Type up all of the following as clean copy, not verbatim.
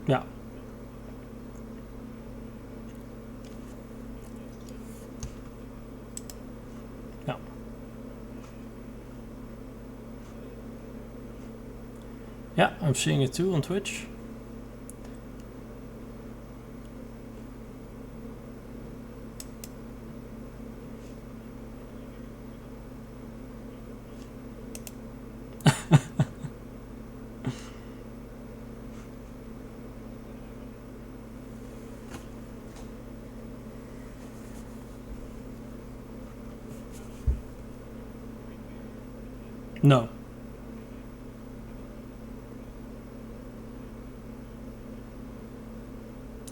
Yeah. Yeah. Yeah, I'm seeing it too on Twitch. No.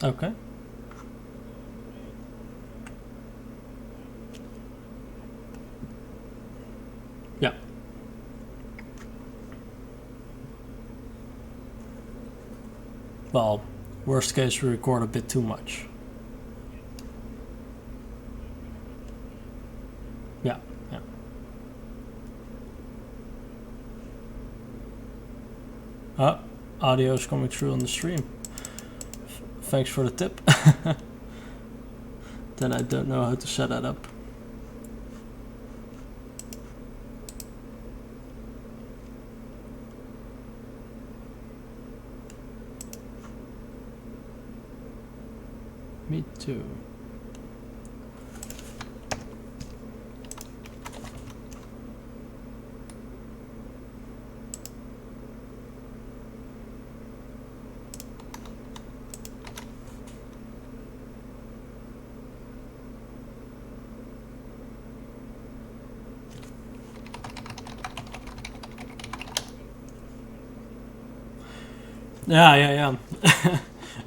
Okay. Yeah. Well, worst case, we record a bit too much. Yeah. Yeah. Audio is coming through on the stream. Thanks for the tip. Then I don't know how to set that up. Me too. Yeah.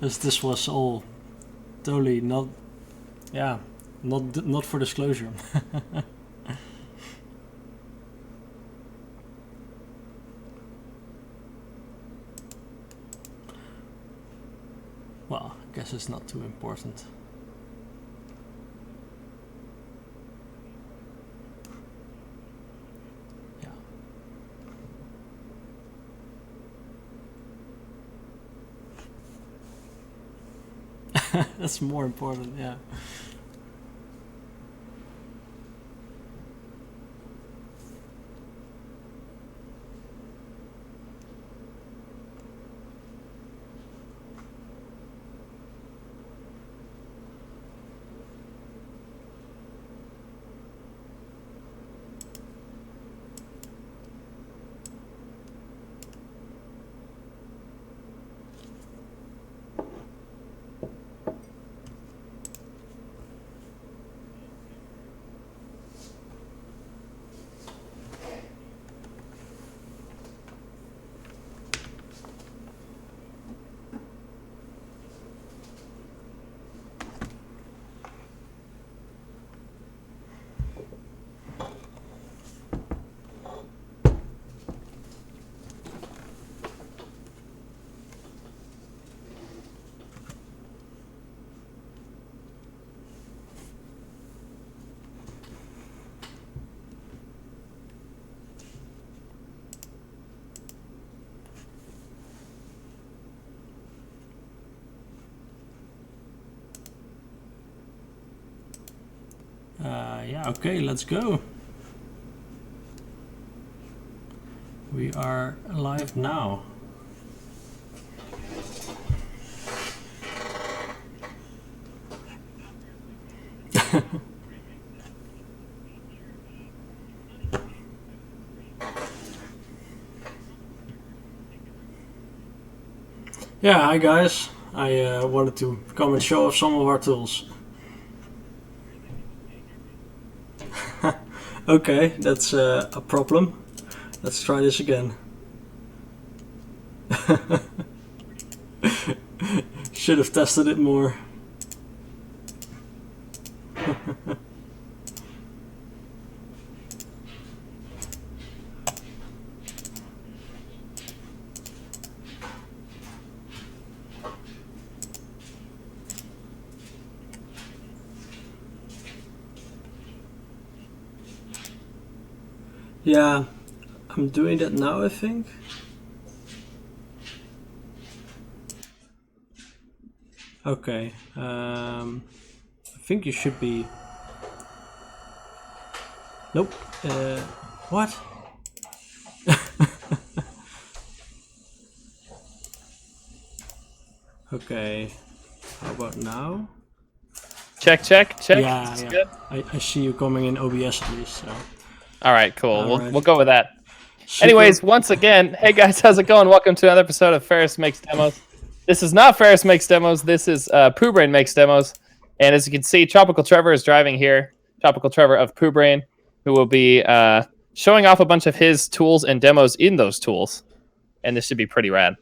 As this was all totally not, yeah, not for disclosure. Well, I guess it's not too important. Yeah. That's more important, yeah. Yeah, okay, let's go. We are live now. Yeah, hi guys. I wanted to come and show off some of our tools. Okay, that's a problem. Let's try this again. Should have tested it more. Yeah, I'm doing that now, I think. Okay. I think you should be. Nope. What? Okay. How about now? Check. Yeah, It's yeah. good. I see you coming in OBS at least. So. All right, cool. All right. We'll go with that. Super. Anyways, once again, hey guys, how's it going? Welcome to another episode of Ferris Makes Demos. This is not Ferris Makes Demos. This is Poobrain Makes Demos. And as you can see, Tropical Trevor is driving here. Tropical Trevor of Poobrain, who will be showing off a bunch of his tools and demos in those tools. And this should be pretty rad.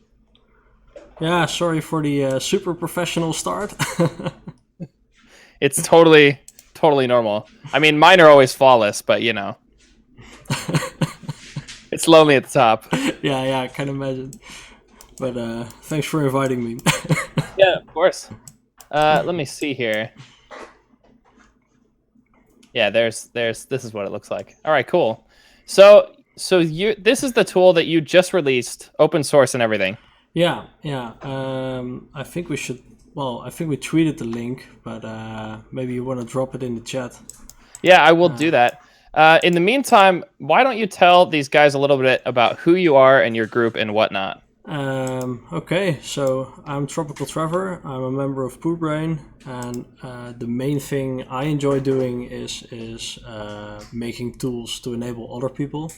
Yeah, sorry for the super professional start. It's totally normal. I mean, mine are always flawless, but you know. It's lonely at the top. Yeah, I can imagine. But thanks for inviting me. Yeah, of course. Let me see here. Yeah, there's this is what it looks like. All right, cool. So this is the tool that you just released, open source and everything. Yeah. I think we should. Well, I think we tweeted the link, but maybe you want to drop it in the chat. Yeah, I will do that. In the meantime, why don't you tell these guys a little bit about who you are and your group and whatnot? Okay, so I'm Tropical Trevor. I'm a member of Poobrain, and the main thing I enjoy doing is making tools to enable other people.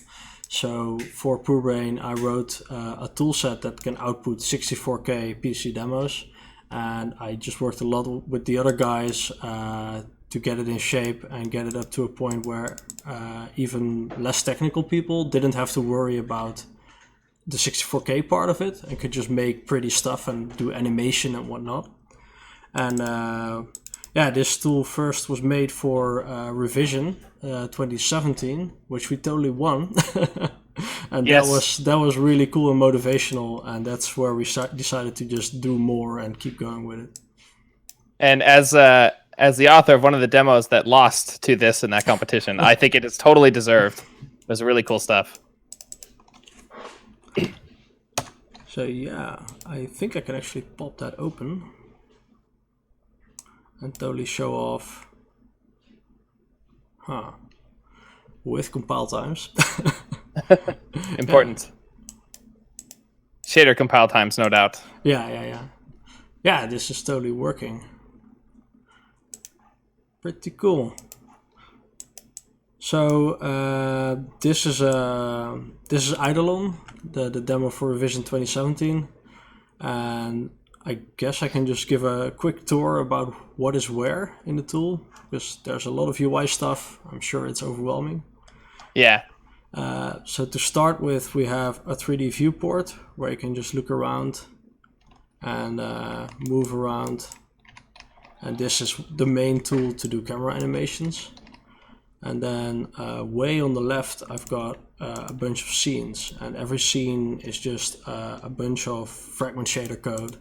So for Poobrain, I wrote a toolset that can output 64K PC demos, and I just worked a lot with the other guys to get it in shape and get it up to a point where even less technical people didn't have to worry about the 64K part of it and could just make pretty stuff and do animation and whatnot. And this tool first was made for Revision 2017, which we totally won. And yes. that was really cool and motivational, and that's where we decided to just do more and keep going with it. And as the author of one of the demos that lost to this in that competition, I think it is totally deserved. It was really cool stuff. So yeah, I think I can actually pop that open and totally show off. With compile times. Important. Shader compile times, no doubt. Yeah. Yeah, this is totally working. Pretty cool. So this is Eidolon, the demo for Revision 2017, and I guess I can just give a quick tour about what is where in the tool, because there's a lot of UI stuff. I'm sure it's overwhelming. Yeah. So to start with, we have a 3D viewport where you can just look around and move around. And this is the main tool to do camera animations. And then way on the left, I've got a bunch of scenes. And every scene is just a bunch of fragment shader code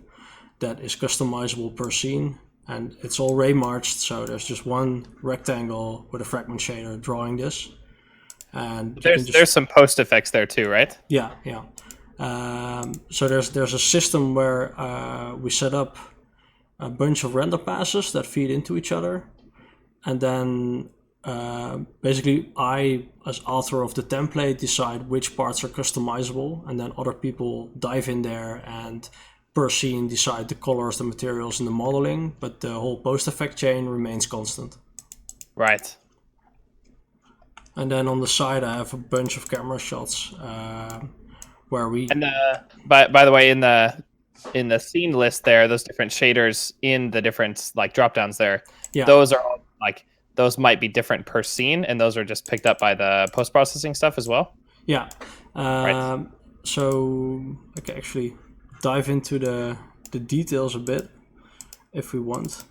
that is customizable per scene. And it's all Raymarched, so there's just one rectangle with a fragment shader drawing this. And there's some post effects there too, right? Yeah. So there's a system where we set up a bunch of render passes that feed into each other, and then basically I, as author of the template, decide which parts are customizable, and then other people dive in there and per scene decide the colors, the materials, and the modeling, but the whole post effect chain remains constant. Right. And then on the side, I have a bunch of camera shots where we. And by the way, in the scene list there, those different shaders in the different like drop downs there, those are all, like, those might be different per scene, and those are just picked up by the post processing stuff as well. Yeah. Right. So I can actually dive into the details a bit if we want.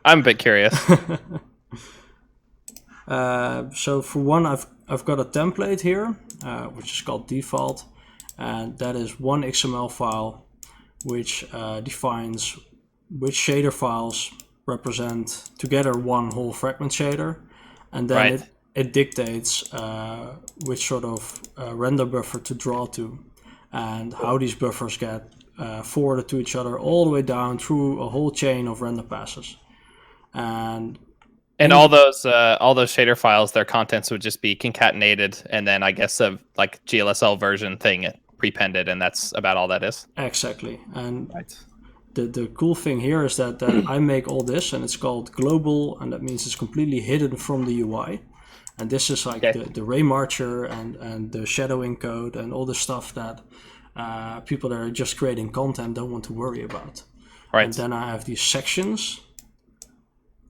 I'm a bit curious. So for one, I've got a template here, which is called default, and that is one XML file which defines which shader files represent together one whole fragment shader, and then it dictates which sort of render buffer to draw to, and how these buffers get forwarded to each other all the way down through a whole chain of render passes. And all those shader files, their contents would just be concatenated, and then I guess a like GLSL version thing prepended, and that's about all that is. Exactly. And the cool thing here is that I make all this, and it's called global, and that means it's completely hidden from the UI. And this is like the Raymarcher and the shadowing code and all the stuff that people that are just creating content don't want to worry about. Right. And then I have these sections,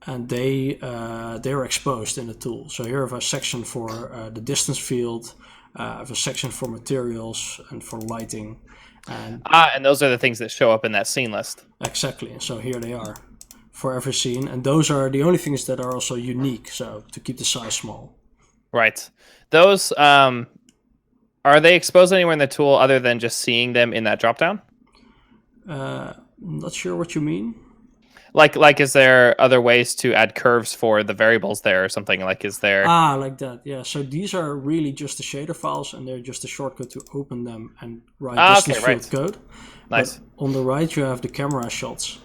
and they're exposed in the tool. So here I have a section for the distance field, I have a section for materials and for lighting. And those are the things that show up in that scene list. Exactly. So here they are for every scene. And those are the only things that are also unique, so to keep the size small. Right. Those, are they exposed anywhere in the tool other than just seeing them in that dropdown? Not sure what you mean. Like, is there other ways to add curves for the variables there or something? Like, is there... like that, yeah. So these are really just the shader files, and they're just a shortcut to open them and write distance field code. Nice. But on the right, you have the camera shots.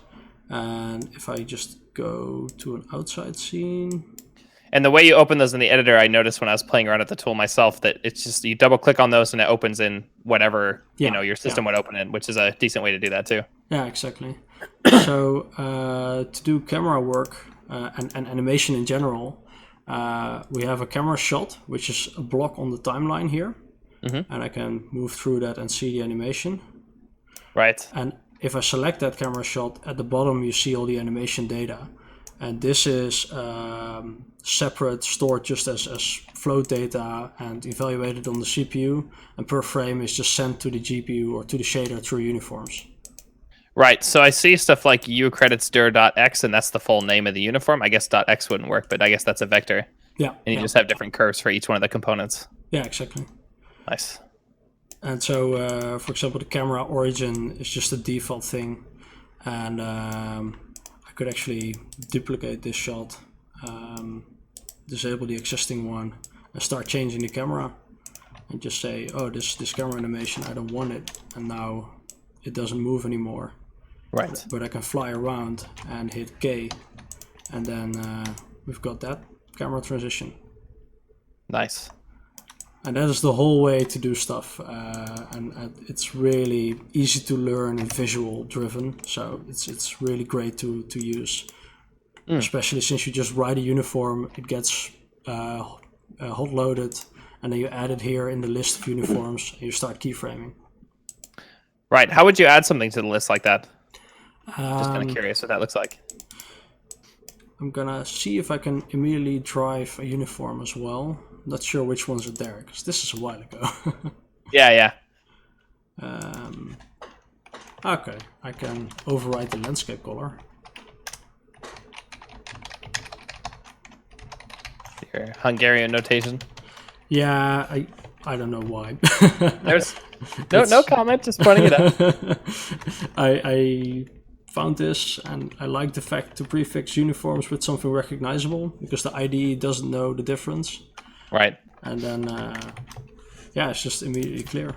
And if I just go to an outside scene... And the way you open those in the editor, I noticed when I was playing around with the tool myself that it's just you double click on those and it opens in whatever your system would open in, which is a decent way to do that too. Yeah, exactly. So to do camera work and animation in general, we have a camera shot, which is a block on the timeline here, and I can move through that and see the animation. Right. And if I select that camera shot, at the bottom you see all the animation data. And this is separate, stored just as float data and evaluated on the CPU. And per frame is just sent to the GPU or to the shader through uniforms. Right. So I see stuff like ucreditsdir.x, and that's the full name of the uniform. I guess .x wouldn't work, but I guess that's a vector. Yeah. And you just have different curves for each one of the components. Yeah, exactly. Nice. And so, for example, the camera origin is just a default thing. And... could actually duplicate this shot, disable the existing one, and start changing the camera, and just say, oh, this camera animation, I don't want it, and now it doesn't move anymore. Right. But I can fly around and hit K, and then we've got that camera transition. Nice. And that is the whole way to do stuff, and it's really easy to learn and visual driven, so it's really great to use, especially since you just write a uniform, it gets hot loaded, and then you add it here in the list of uniforms, and you start keyframing. Right. How would you add something to the list like that? Just kind of curious what that looks like. I'm gonna see if I can immediately drive a uniform as well. Not sure which ones are there, because this is a while ago. Yeah. Okay, I can override the landscape color. Your Hungarian notation. Yeah, I don't know why. There's no comment, just pointing it out. I found this, and I like the fact to prefix uniforms with something recognizable, because the IDE doesn't know the difference. Right. And then, it's just immediately clear.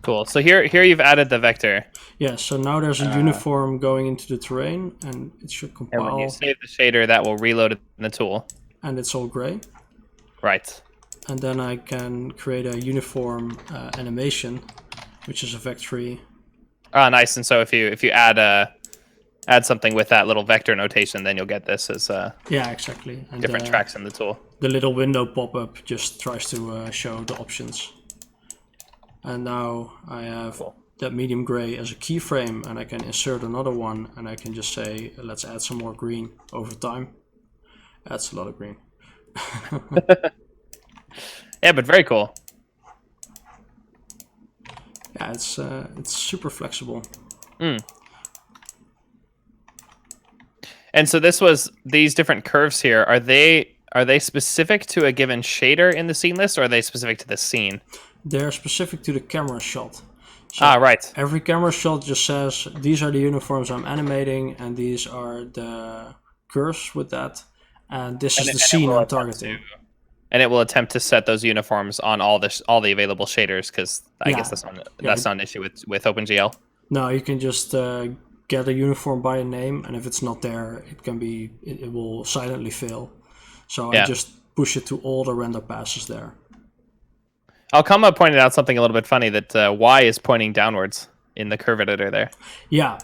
Cool. So here you've added the vector. Yeah, so now there's a uniform going into the terrain, and it should compile. And when you save the shader, that will reload it in the tool. And it's all gray. Right. And then I can create a uniform animation, which is a vectory. Ah, nice. And so if you add something with that little vector notation, then you'll get this as yeah, exactly. And different tracks in the tool. The little window pop-up just tries to show the options. And now I have that medium gray as a keyframe, and I can insert another one, and I can just say, let's add some more green over time. That's a lot of green. Yeah, but very cool. Yeah, it's super flexible. And so these different curves here, are they specific to a given shader in the scene list, or are they specific to the scene? They're specific to the camera shot. So right. Every camera shot just says, these are the uniforms I'm animating, and these are the curves with that, and this is the scene I'm targeting. And it will attempt to set those uniforms on all the available shaders, because I guess that's not an issue with OpenGL. No, you can just get a uniform by a name, and if it's not there, it will silently fail. So I just push it to all the render passes there. Alcama pointed out something a little bit funny, that Y is pointing downwards in the curve editor there. Yeah,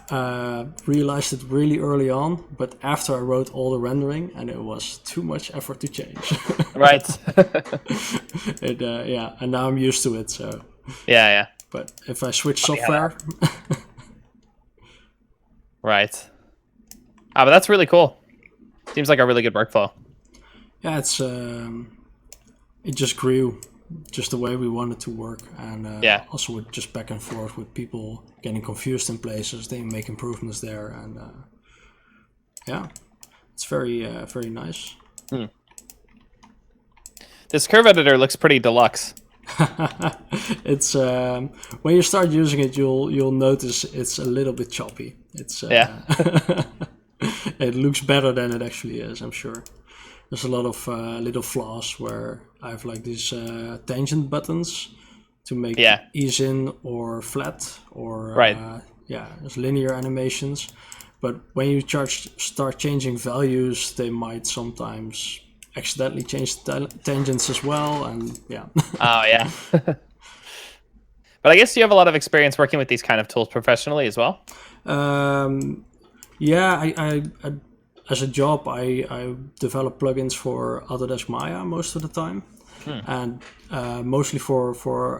realized it really early on, but after I wrote all the rendering, and it was too much effort to change. Right. And now I'm used to it. So Yeah. But if I switch software, right. But that's really cool. Seems like a really good workflow. Yeah, it just grew. Just the way we wanted to work, and also with just back and forth with people getting confused in places, they make improvements there, and it's very nice. This curve editor looks pretty deluxe. It's when you start using it, you'll notice it's a little bit choppy. It's it looks better than it actually is, I'm sure. There's a lot of little flaws where I have like these tangent buttons to make ease in or flat, or there's linear animations. But when you start changing values, they might sometimes accidentally change tangents as well, and Oh yeah. But I guess you have a lot of experience working with these kind of tools professionally as well. I as a job, I develop plugins for Autodesk Maya most of the time, and mostly for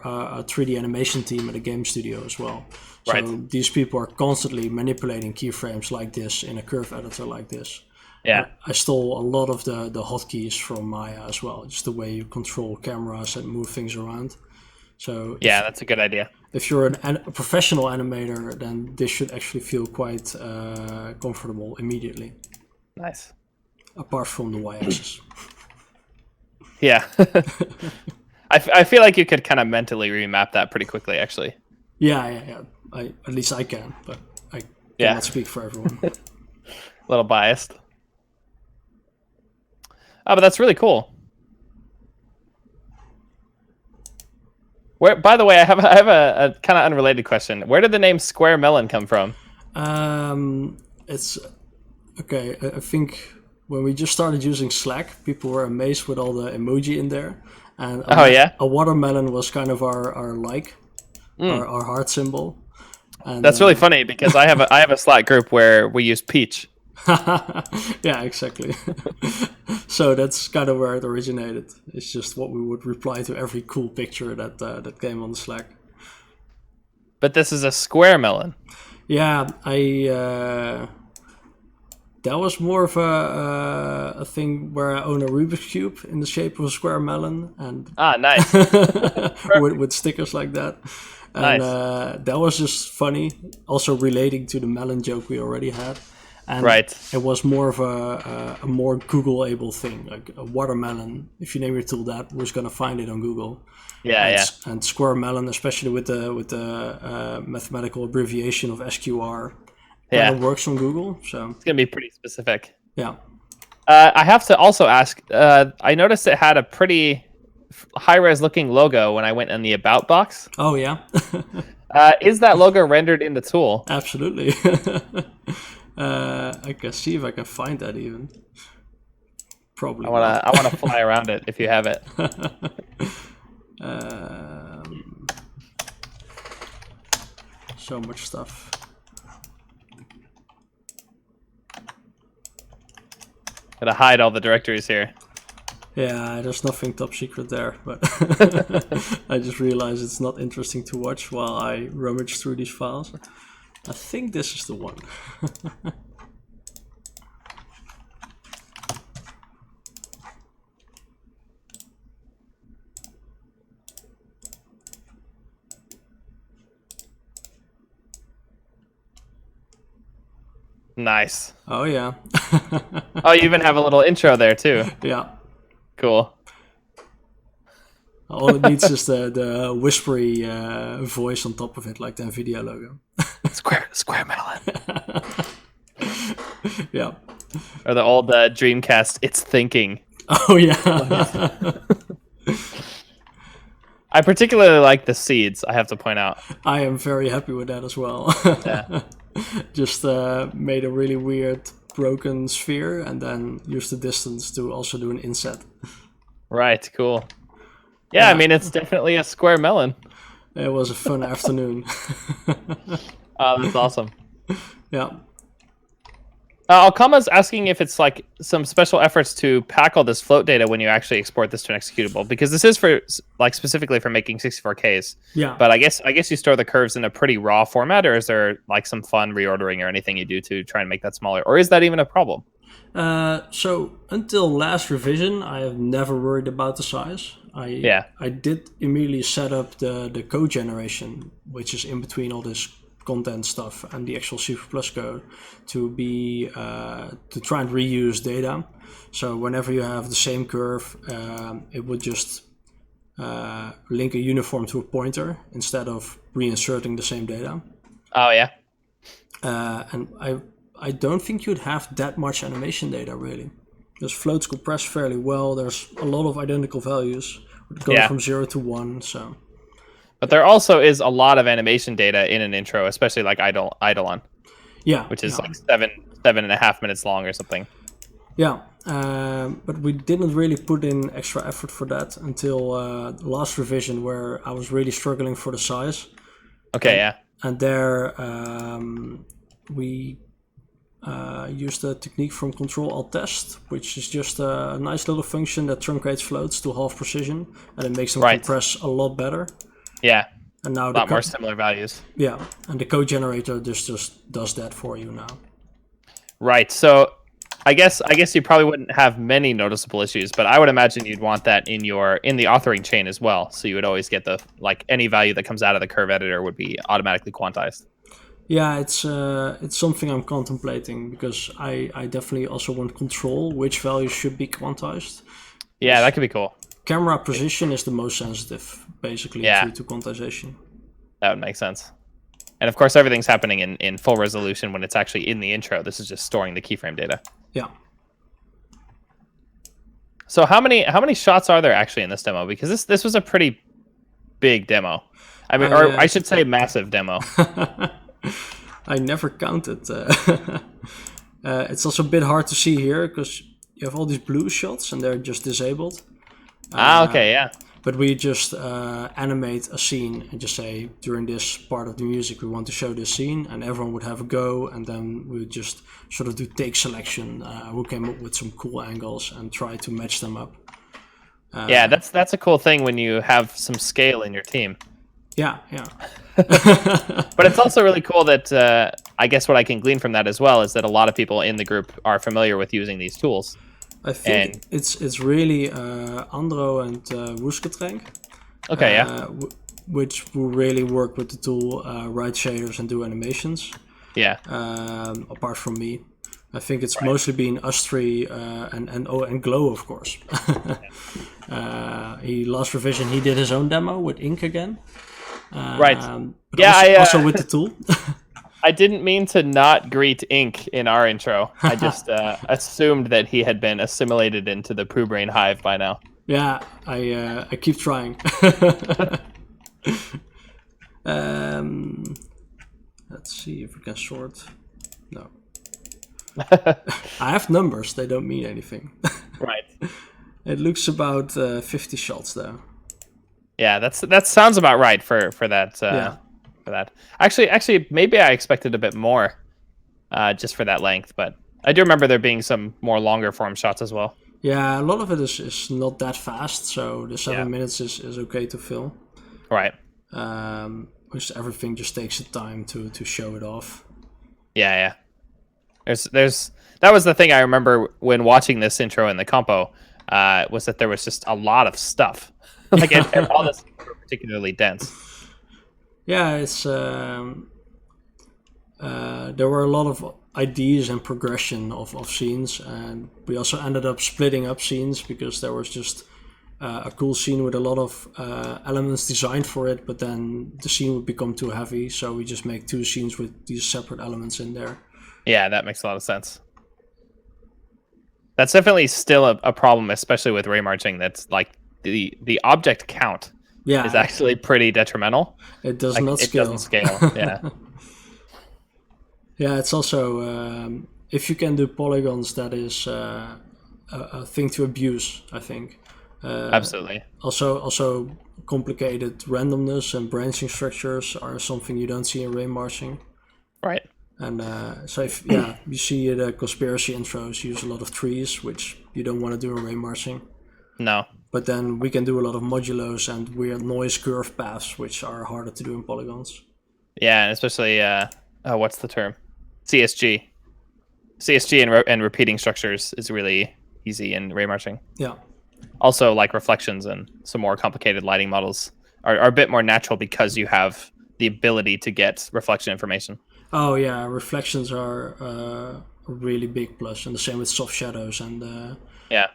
a 3D animation team at a game studio as well. So these people are constantly manipulating keyframes like this in a curve editor like this. Yeah, I stole a lot of the hotkeys from Maya as well, just the way you control cameras and move things around. So that's a good idea. If you're a professional animator, then this should actually feel quite comfortable immediately. Nice. Apart from the y-axis. Yeah. I feel like you could kind of mentally remap that pretty quickly, actually. Yeah. At least I can, but I cannot speak for everyone. A little biased. Oh, but that's really cool. By the way, I have a kind of unrelated question. Where did the name Square Melon come from? It's okay. I think when we just started using Slack, people were amazed with all the emoji in there, and a watermelon was kind of our our heart symbol. And that's really funny because I have a Slack group where we use peach. Yeah, exactly. So that's kind of where it originated. It's just what we would reply to every cool picture that came on the Slack. But this is a square melon. Yeah, that was more of a thing where I own a Rubik's Cube in the shape of a square melon, and nice. with stickers like that. And that was just funny, also relating to the melon joke we already had. And it was more of a more Google-able thing, like a watermelon. If you name your tool that, we're going to find it on Google. And square melon, especially with the mathematical abbreviation of SQR, that works on Google. So it's going to be pretty specific. Yeah. I have to also ask. I noticed it had a pretty high-res looking logo when I went in the About box. Oh yeah. Is that logo rendered in the tool? Absolutely. I can see if I can find that even. Probably. I wanna fly around it if you have it. So much stuff. Gotta hide all the directories here. Yeah, there's nothing top secret there, but I just realized it's not interesting to watch while I rummage through these files. I think this is the one. Nice. Oh yeah. Oh, you even have a little intro there too. Yeah. Cool. All it needs is the whispery voice on top of it, like the NVIDIA logo. Square melon. Yeah. Or the old Dreamcast, it's thinking. Oh yeah. I particularly like the seeds, I have to point out. I am very happy with that as well. Yeah. Just made a really weird broken sphere and then used the distance to also do an inset. Right, cool. Yeah, I mean, it's definitely a square melon. It was a fun afternoon. Oh, that's awesome. Yeah. Alkama's asking if it's like some special efforts to pack all this float data when you actually export this to an executable, because this is for like specifically for making 64Ks. Yeah. But I guess you store the curves in a pretty raw format, or is there like some fun reordering or anything you do to try and make that smaller, or is that even a problem? So until last revision, I have never worried about the size. I did immediately set up the code generation, which is in between all this content stuff and the actual C++ code, to be to try and reuse data. So whenever you have the same curve, it would just link a uniform to a pointer instead of reinserting the same data. Oh yeah. And I don't think you'd have that much animation data really. Because floats compress fairly well. There's a lot of identical values going from 0 to 1. So, but there also is a lot of animation data in an intro, especially like Eidolon. Yeah, which is like 7.5 minutes long or something. Yeah, but we didn't really put in extra effort for that until the last revision, where I was really struggling for the size. Okay, and there we used a technique from Control-Alt-Test, which is just a nice little function that truncates floats to half precision, and it makes them compress a lot better. Yeah, and now a lot more similar values. Yeah, and the code generator just does that for you now. Right. So I guess you probably wouldn't have many noticeable issues, but I would imagine you'd want that in the authoring chain as well. So you would always get the any value that comes out of the curve editor would be automatically quantized. Yeah, it's something I'm contemplating, because I definitely also want control which values should be quantized. Yeah, that could be cool. Camera position is the most sensitive, basically, to quantization. That would make sense. And of course, everything's happening in full resolution when it's actually in the intro. This is just storing the keyframe data. Yeah. So how many shots are there actually in this demo? Because this was a pretty big demo. I mean, or I should say massive demo. I never counted. It's also a bit hard to see here because you have all these blue shots and they're just disabled. Okay, yeah. But we just animate a scene and just say, during this part of the music we want to show this scene, and everyone would have a go, and then we would just sort of do take selection, who came up with some cool angles, and try to match them up. Yeah, that's a cool thing when you have some scale in your team. Yeah. But it's also really cool that I guess what I can glean from that as well is that a lot of people in the group are familiar with using these tools. I think it's really Andro and Woesgetrenk. Okay, yeah. Which will really work with the tool, write shaders and do animations. Yeah. Apart from me, I think it's mostly been us three and Glow, of course. Last revision he did his own demo with ink again. Right. But yeah, also with the tool. I didn't mean to not greet Ink in our intro. I just assumed that he had been assimilated into the Poobrain hive by now. Yeah, I keep trying. Let's see if we can sort. No. I have numbers, they don't mean anything. Right. It looks about 50 shots though. Yeah, that sounds about right for that. For that. Actually, maybe I expected a bit more, just for that length. But I do remember there being some more longer form shots as well. Yeah, a lot of it is not that fast, so the 7 minutes is okay to fill. Right. Which everything just takes the time to show it off. Yeah. There's that was the thing I remember when watching this intro in the compo, was that there was just a lot of stuff. Like all this were particularly dense. Yeah, it's there were a lot of ideas and progression of scenes, and we also ended up splitting up scenes because there was just a cool scene with a lot of elements designed for it, but then the scene would become too heavy, so we just make 2 scenes with these separate elements in there. Yeah, that makes a lot of sense. That's definitely still a problem, especially with Raymarching. That's like the object count is actually pretty detrimental. It does Like, not it scale. doesn't scale. Yeah. Yeah, it's also if you can do polygons, that is a thing to abuse, I think. Absolutely. Also, complicated randomness and branching structures are something you don't see in Raymarching. Right. And so, if you see the conspiracy intros use a lot of trees, which you don't want to do in Raymarching. No. But then we can do a lot of modulos and weird noise curve paths, which are harder to do in polygons. Yeah, and especially what's the term? CSG and repeating structures is really easy in Raymarching. Yeah. Also, like reflections and some more complicated lighting models are a bit more natural because you have the ability to get reflection information. Oh yeah, reflections are a really big plus, and the same with soft shadows. And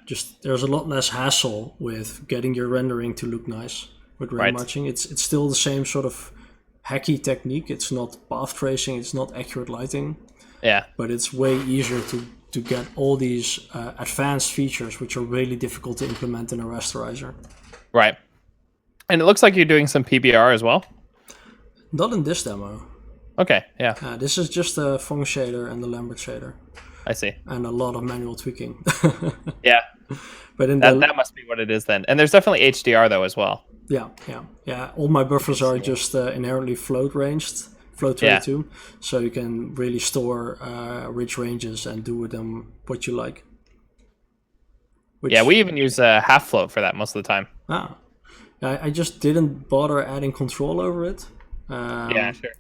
just there's a lot less hassle with getting your rendering to look nice with Raymarching. Right. It's still the same sort of hacky technique. It's not path tracing. It's not accurate lighting. Yeah. But it's way easier to get all these advanced features, which are really difficult to implement in a rasterizer. Right. And it looks like you're doing some PBR as well. Not in this demo. Okay, yeah. This is just the Phong shader and the Lambert shader. I see. And a lot of manual tweaking. Yeah. But in that must be what it is then. And there's definitely HDR though as well. Yeah. All my buffers are just inherently float ranged, float 22. Yeah. So you can really store rich ranges and do with them what you like. Yeah, we even use a half float for that most of the time. I just didn't bother adding control over it. Yeah, sure.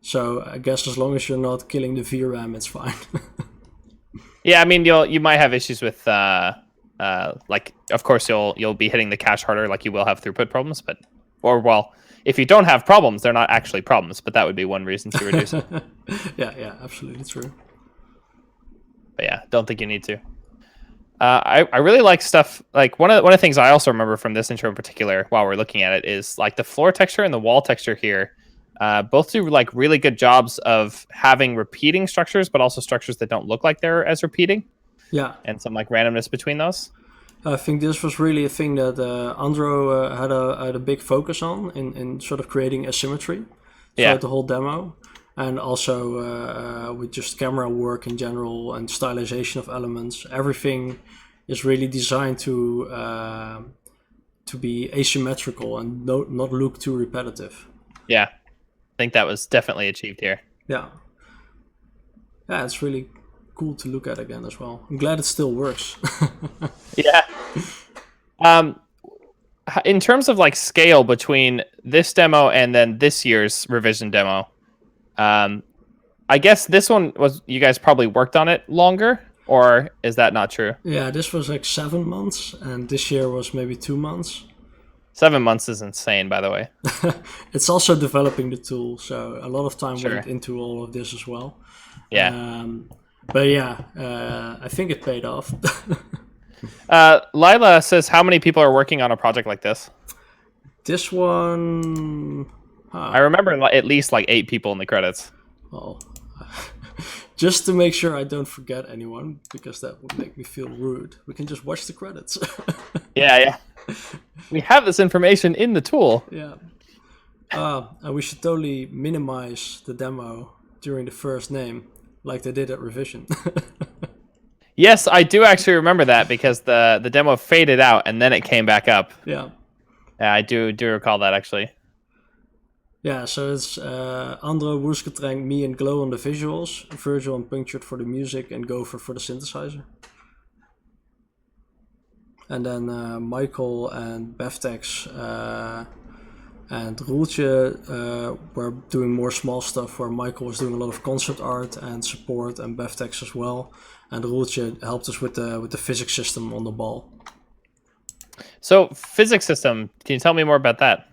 So I guess as long as you're not killing the VRAM, it's fine. Yeah, I mean you might have issues with like of course you'll be hitting the cache harder, like you will have throughput problems, but if you don't have problems, they're not actually problems, but that would be one reason to reduce it. Yeah, absolutely true. But yeah, don't think you need to. I really like stuff like one of the things I also remember from this intro in particular while we're looking at it is like the floor texture and the wall texture here. Both do like really good jobs of having repeating structures, but also structures that don't look like they're as repeating. Yeah. And some like randomness between those. I think this was really a thing that Andro had a big focus on in sort of creating asymmetry throughout the whole demo. And also with just camera work in general and stylization of elements. Everything is really designed to be asymmetrical and not look too repetitive. Yeah. I think that was definitely achieved here. Yeah, it's really cool to look at again as well. I'm glad it still works. Yeah. In terms of like scale between this demo and then this year's revision demo, I guess this one was you guys probably worked on it longer, or is that not true? Yeah, this was like 7 months, and this year was maybe 2 months. 7 months is insane, by the way. It's also developing the tool, so a lot of time went into all of this as well. Yeah. But yeah, I think it paid off. Lila says, how many people are working on a project like this? This one... I remember at least like 8 people in the credits. Well, just to make sure I don't forget anyone, because that would make me feel rude, we can just watch the credits. Yeah. We have this information in the tool. Yeah. And we should totally minimize the demo during the first name, like they did at revision. Yes, I do actually remember that because the demo faded out and then it came back up. Yeah. Yeah, I do recall that actually. Yeah, so it's Andro, Woersketrank, me, and Glow on the visuals, Virgil and Punctured for the music, and Gopher for the synthesizer. And then Michael and Beftex and Roeltje were doing more small stuff, where Michael was doing a lot of concept art and support, and Beftex as well. And Roeltje helped us with the physics system on the ball. So physics system, can you tell me more about that?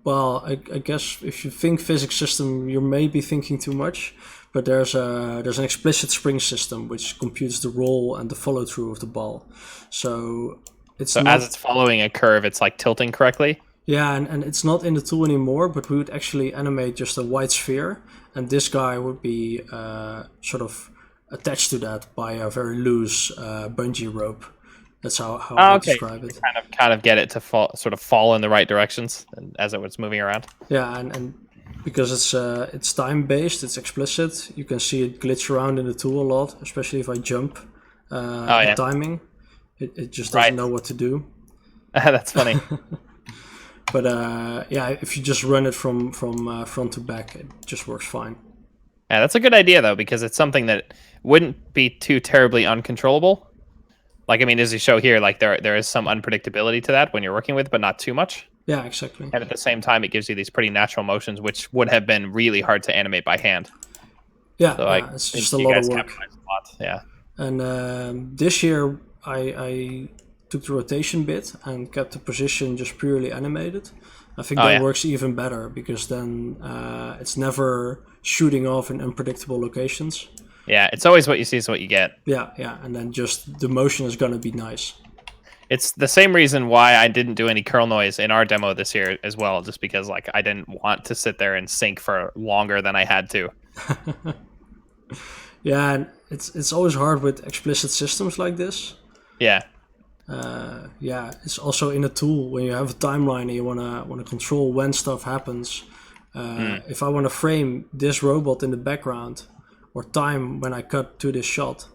I guess if you think physics system, you may be thinking too much. But there's an explicit spring system which computes the roll and the follow through of the ball. So as it's following a curve, it's like tilting correctly. Yeah, and it's not in the tool anymore, but we would actually animate just a white sphere, and this guy would be sort of attached to that by a very loose bungee rope. That's how I Okay. describe it. Kind of get it to fall in the right directions as it was moving around. Yeah, and because it's time based, it's explicit. You can see it glitch around in the tool a lot, especially if I jump. The timing, it just doesn't know what to do. That's funny. But if you just run it from front to back, it just works fine. Yeah, that's a good idea though, because it's something that wouldn't be too terribly uncontrollable. Like, I mean, as you show here, like there is some unpredictability to that when you're working with, but not too much. Yeah, exactly. And at the same time, it gives you these pretty natural motions, which would have been really hard to animate by hand. Yeah, so it's just a lot of work. Yeah. And this year, I took the rotation bit and kept the position just purely animated. I think that works even better, because then it's never shooting off in unpredictable locations. Yeah, it's always what you see is what you get. Yeah, and then just the motion is going to be nice. It's the same reason why I didn't do any curl noise in our demo this year as well, just because like I didn't want to sit there and sync for longer than I had to. Yeah, and it's always hard with explicit systems like this. Yeah. It's also in a tool when you have a timeline and you wanna control when stuff happens. If I want to frame this robot in the background or time when I cut to this shot,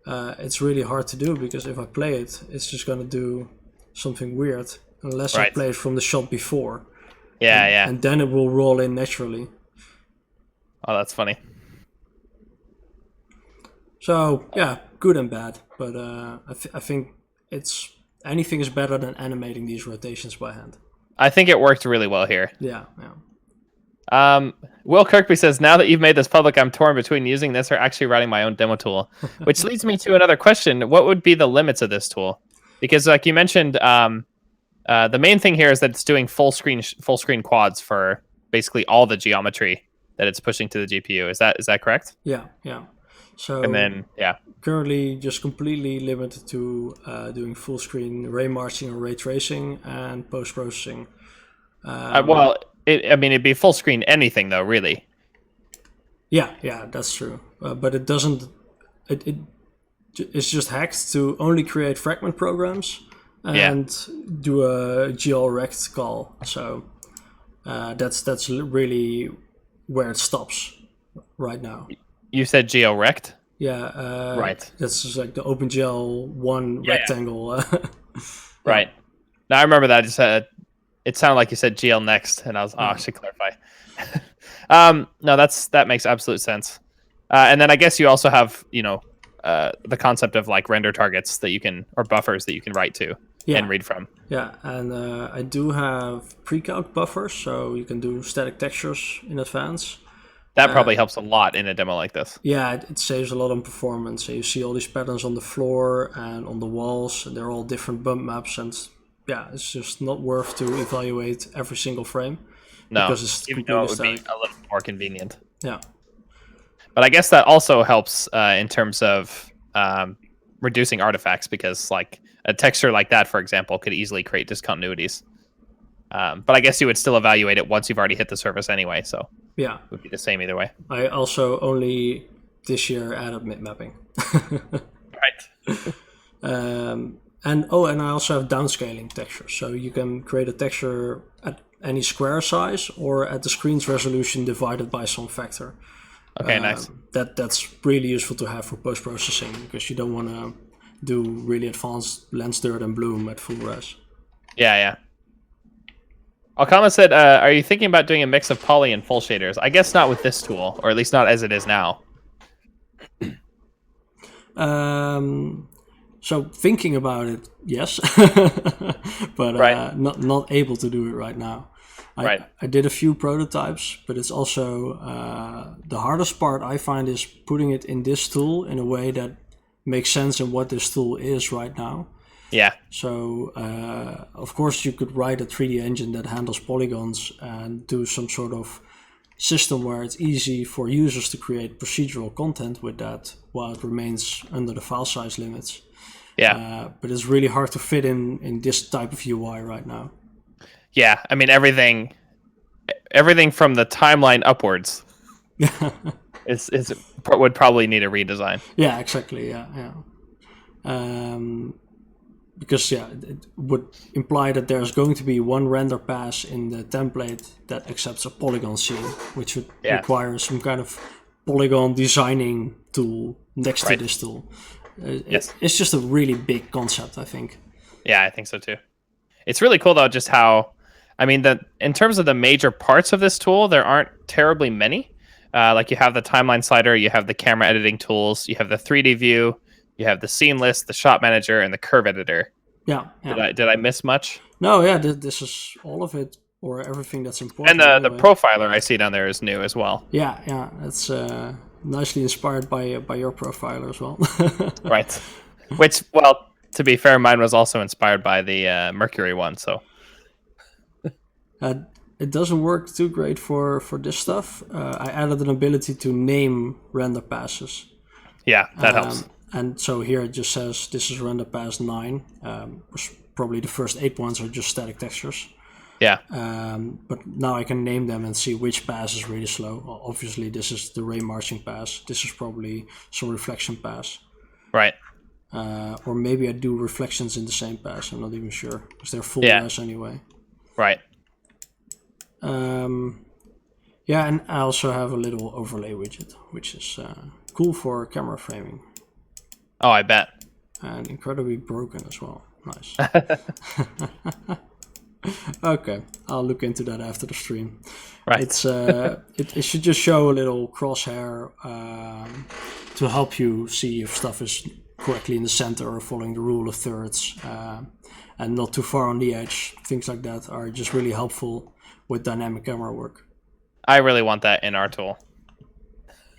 it's really hard to do, because if I play it, it's just gonna do something weird unless I play it from the shot before. And then it will roll in naturally. Oh, that's funny. So yeah, good and bad, but I think anything is better than animating these rotations by hand. I think it worked really well here. Yeah. Will Kirkby says, now that you've made this public, I'm torn between using this or actually writing my own demo tool, which leads me to another question. What would be the limits of this tool? Because like you mentioned, the main thing here is that it's doing full screen quads for basically all the geometry that it's pushing to the GPU. Is that correct? Yeah. So and then currently just completely limited to doing full screen Raymarching or ray tracing and post processing. It'd be full screen anything though, really. Yeah, that's true. But it doesn't. It's just hacked to only create fragment programs and do a glrect call. So that's really where it stops right now. You said glrect? Yeah. Right. That's just like the OpenGL 1 rectangle. Right. Now I remember that. It sounded like you said GL next, and I was, I should clarify. No, that makes absolute sense. And then I guess you also have, the concept of like render targets that you can, or buffers that you can write to and read from. Yeah, and I do have pre-calc buffers, so you can do static textures in advance. That probably helps a lot in a demo like this. Yeah, it saves a lot on performance. So you see all these patterns on the floor and on the walls, and they're all different bump maps, and it's just not worth to evaluate every single frame. No, because it's even though it would be a little more convenient. Yeah. But I guess that also helps in terms of reducing artifacts, because like a texture like that, for example, could easily create discontinuities. But I guess you would still evaluate it once you've already hit the surface anyway, so it would be the same either way. I also only this year added mid mapping. Right. And I also have downscaling textures, so you can create a texture at any square size or at the screen's resolution divided by some factor. Okay, nice. That's really useful to have for post-processing, because you don't want to do really advanced lens dirt and bloom at full res. Yeah. Alkama said, are you thinking about doing a mix of poly and full shaders? I guess not with this tool, or at least not as it is now. So thinking about it, yes, but not able to do it right now. I did a few prototypes, but it's also the hardest part I find is putting it in this tool in a way that makes sense in what this tool is right now. Yeah. So of course you could write a 3D engine that handles polygons and do some sort of system where it's easy for users to create procedural content with that while it remains under the file size limits. Yeah. But it's really hard to fit in this type of UI right now. Yeah, I mean everything from the timeline upwards would probably need a redesign. Yeah, exactly. Yeah. because it would imply that there's going to be one render pass in the template that accepts a polygon scene, which would require some kind of polygon designing tool next to this tool. It's just a really big concept, I think. Yeah, I think so too. It's really cool though, just how, I mean, in terms of the major parts of this tool, there aren't terribly many. Like you have the timeline slider, you have the camera editing tools, you have the 3D view, you have the scene list, the shot manager, and the curve editor. Yeah. Did I miss much? No, yeah, this is all of it, or everything that's important. And the profiler I see down there is new as well. Yeah, that's nicely inspired by your profiler as well. Right. Which, well, to be fair, mine was also inspired by the Mercury one, so... It doesn't work too great for this stuff. I added an ability to name render passes. Yeah, that helps. And so here it just says this is render pass 9. Probably the first 8 ones are just static textures. Yeah. But now I can name them and see which pass is really slow. Well, obviously, this is the Raymarching pass. This is probably some reflection pass. Right. Or maybe I do reflections in the same pass. I'm not even sure because they're full res anyway. Right. And I also have a little overlay widget, which is cool for camera framing. Oh, I bet. And incredibly broken as well. Nice. Okay, I'll look into that after the stream. Right. It's it should just show a little crosshair to help you see if stuff is correctly in the center or following the rule of thirds and not too far on the edge. Things like that are just really helpful with dynamic camera work. I really want that in our tool.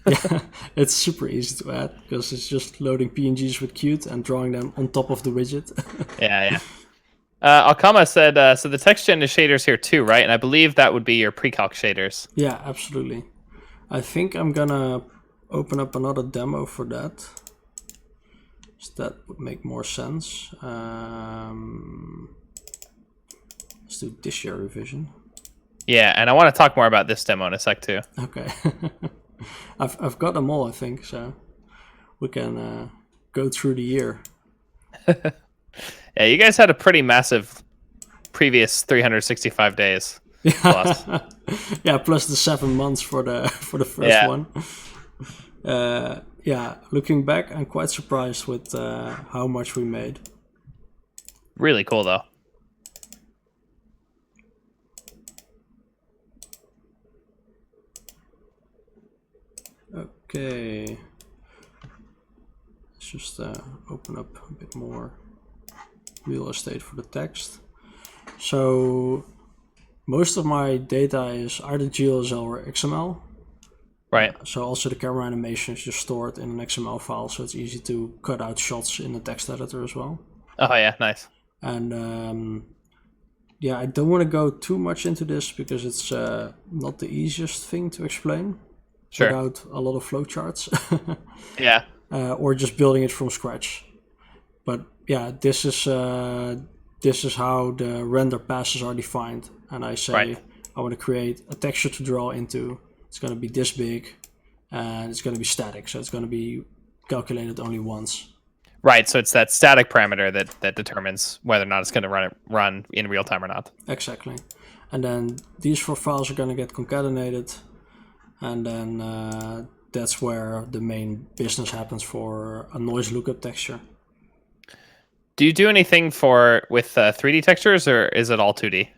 Yeah, it's super easy to add because it's just loading PNGs with Qt and drawing them on top of the widget. Yeah. Alkama said, so the text gen is shaders here too, right? And I believe that would be your pre-calc shaders. Yeah, absolutely. I think I'm gonna open up another demo for that. So that would make more sense. Let's do this year revision. Yeah, and I want to talk more about this demo in a sec too. Okay. I've got them all, I think, so we can go through the year. Yeah, you guys had a pretty massive previous 365 days. Plus. Yeah, plus the 7 months for the first one. Looking back, I'm quite surprised with how much we made. Really cool, though. Okay. Let's just open up a bit more real estate for the text. So most of my data is either GLSL or XML. Right. So also the camera animation is just stored in an XML file, so it's easy to cut out shots in the text editor as well. Oh yeah, nice. And I don't want to go too much into this because it's not the easiest thing to explain without a lot of flowcharts. Yeah. Or just building it from scratch. But yeah, this is how the render passes are defined. And I say I want to create a texture to draw into. It's going to be this big, and it's going to be static. So it's going to be calculated only once. Right. So it's that static parameter that determines whether or not it's going to run in real time or not. Exactly. And then these 4 files are going to get concatenated, and then that's where the main business happens for a noise lookup texture. Do you do anything with 3D textures, or is it all 2D?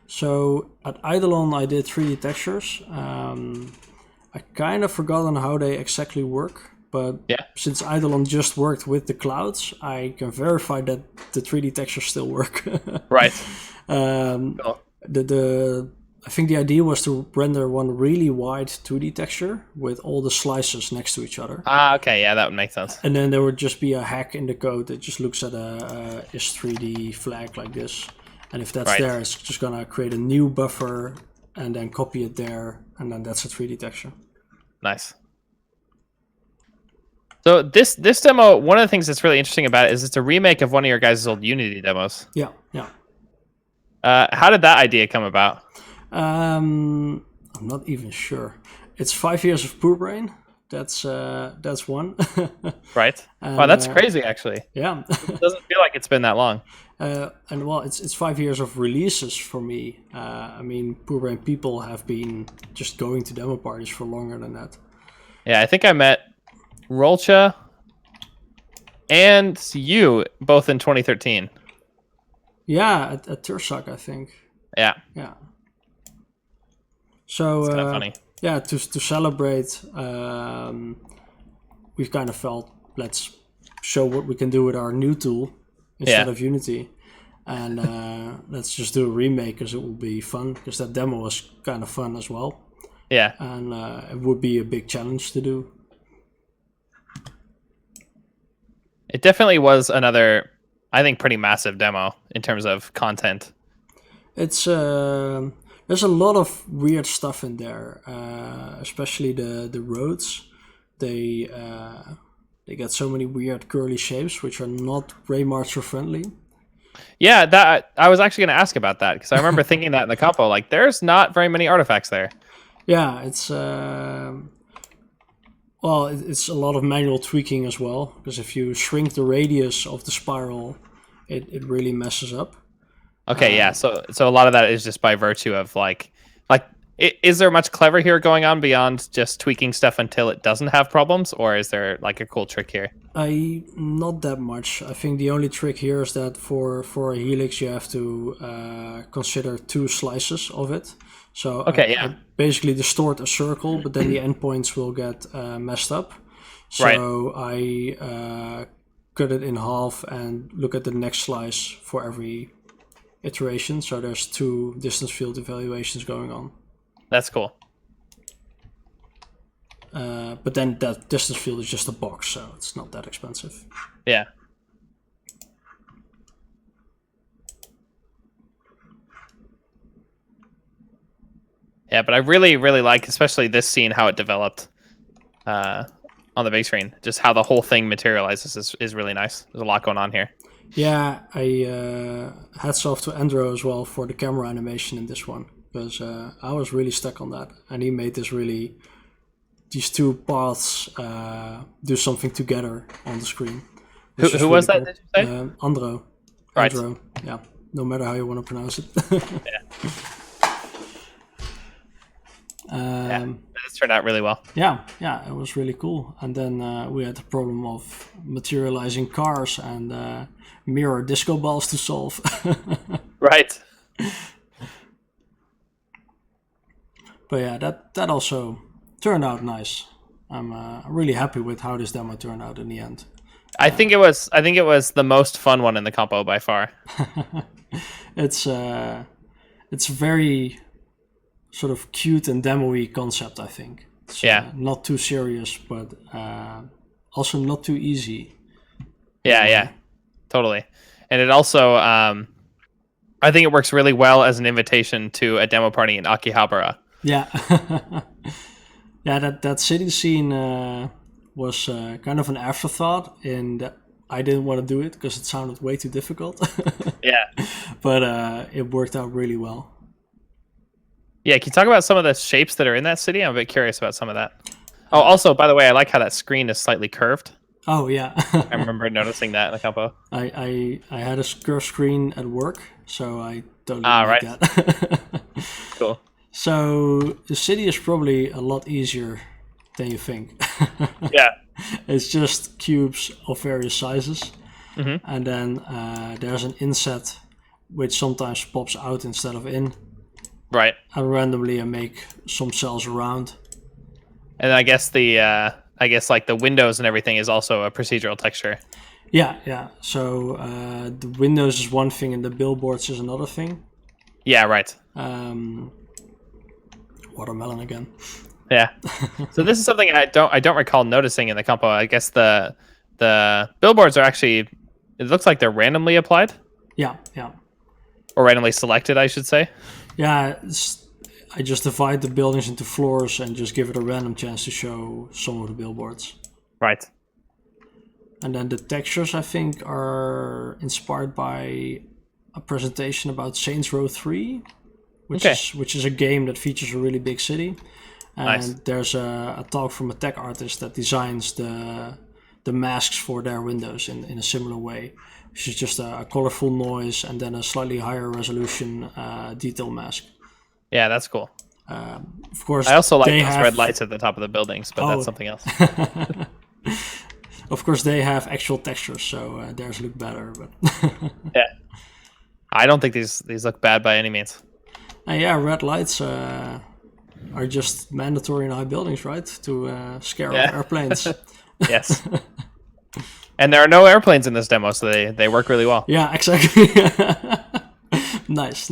So at Eidolon I did 3D textures. I kind of forgotten how they exactly work, but since Eidolon just worked with the clouds, I can verify that the 3D textures still work. Right. Cool. I think the idea was to render one really wide 2D texture with all the slices next to each other. Ah, okay, yeah, that would make sense. And then there would just be a hack in the code that just looks at a is3D flag like this. And if that's there, it's just going to create a new buffer and then copy it there. And then that's a 3D texture. Nice. So this demo, one of the things that's really interesting about it is it's a remake of one of your guys' old Unity demos. Yeah. How did that idea come about? I'm not even sure. It's 5 years of Poobrain. that's one. Right. And, Wow, that's crazy. Actually, Yeah. it doesn't feel like it's been that long. And well, it's 5 years of releases for me. I mean, Poobrain people have been just going to demo parties for longer than that. Yeah, I think I met Rolcha and you both in 2013. Yeah, at Tursak, I think. Yeah. Yeah. So It's kind of funny. yeah, to celebrate, we've kind of felt, let's show what we can do with our new tool instead of Unity, and let's just do a remake because it will be fun. Because that demo was kind of fun as well. Yeah. And it would be a big challenge to do. It definitely was another, I think, pretty massive demo in terms of content. It's there's a lot of weird stuff in there, especially the roads. They get so many weird curly shapes which are not Raymarcher friendly. Yeah, that I was actually going to ask about that because I remember thinking that in the compo. Like, there's not very many artifacts there. Yeah, it's well, it's a lot of manual tweaking as well, because if you shrink the radius of the spiral, it really messes up. Okay, yeah. So a lot of that is just by virtue of like, is there much clever here going on beyond just tweaking stuff until it doesn't have problems, or is there like a cool trick here? Not that much. I think the only trick here is that for a helix you have to consider 2 slices of it. So okay, I basically distort a circle, but then the endpoints will get messed up. So I cut it in half and look at the next slice for every iteration. So there's 2 distance field evaluations going on. That's cool. But then that distance field is just a box, so it's not that expensive. Yeah. Yeah, but I really, really like, especially this scene, how it developed on the big screen. Just how the whole thing materializes is really nice. There's a lot going on here. Yeah, I hats off to Andrew as well for the camera animation in this one, because I was really stuck on that, and he made these 2 paths do something together on the screen. Who was that? Cool. Did you say? Andrew. Right. Andrew. Yeah, no matter how you want to pronounce it. Yeah. This turned out really well. Yeah, it was really cool. And then we had the problem of materializing cars and mirror disco balls to solve. Right. But yeah, that also turned out nice. I'm really happy with how this demo turned out in the end. I think it was the most fun one in the compo by far. It's very sort of cute and demo-y concept, I think. It's, not too serious, but also not too easy. Yeah, totally. And it also, I think it works really well as an invitation to a demo party in Akihabara. Yeah. Yeah, that city scene was kind of an afterthought, and I didn't want to do it because it sounded way too difficult. Yeah. But it worked out really well. Yeah, can you talk about some of the shapes that are in that city? I'm a bit curious about some of that. Oh, also, by the way, I like how that screen is slightly curved. Oh, yeah. I remember noticing that in the compo. I had a curved screen at work, so I totally like that. Cool. So the city is probably a lot easier than you think. Yeah. It's just cubes of various sizes. Mm-hmm. And then there's an inset which sometimes pops out instead of in. Right. And randomly I make some cells around. And I guess like the windows and everything is also a procedural texture. Yeah. So the windows is one thing and the billboards is another thing. Yeah, right. Watermelon again. Yeah. So this is something I don't recall noticing in the compo. I guess the billboards are actually, it looks like they're randomly applied. Yeah. Or randomly selected, I should say. Yeah, I just divide the buildings into floors and just give it a random chance to show some of the billboards. Right. And then the textures, I think, are inspired by a presentation about Saints Row 3, which is a game that features a really big city. And Nice. there's a talk from a tech artist that designs the masks for their windows in a similar way, which is just a colorful noise and then a slightly higher resolution detail mask. Yeah, that's cool. Of course, I also like they those have, red lights at the top of the buildings, but that's something else. Of course, they have actual textures, so theirs look better. But Yeah. I don't think these look bad by any means. and yeah, red lights are just mandatory in high buildings, right? To scare off airplanes. Yes. And there are no airplanes in this demo, so they work really well. Yeah, exactly. Nice.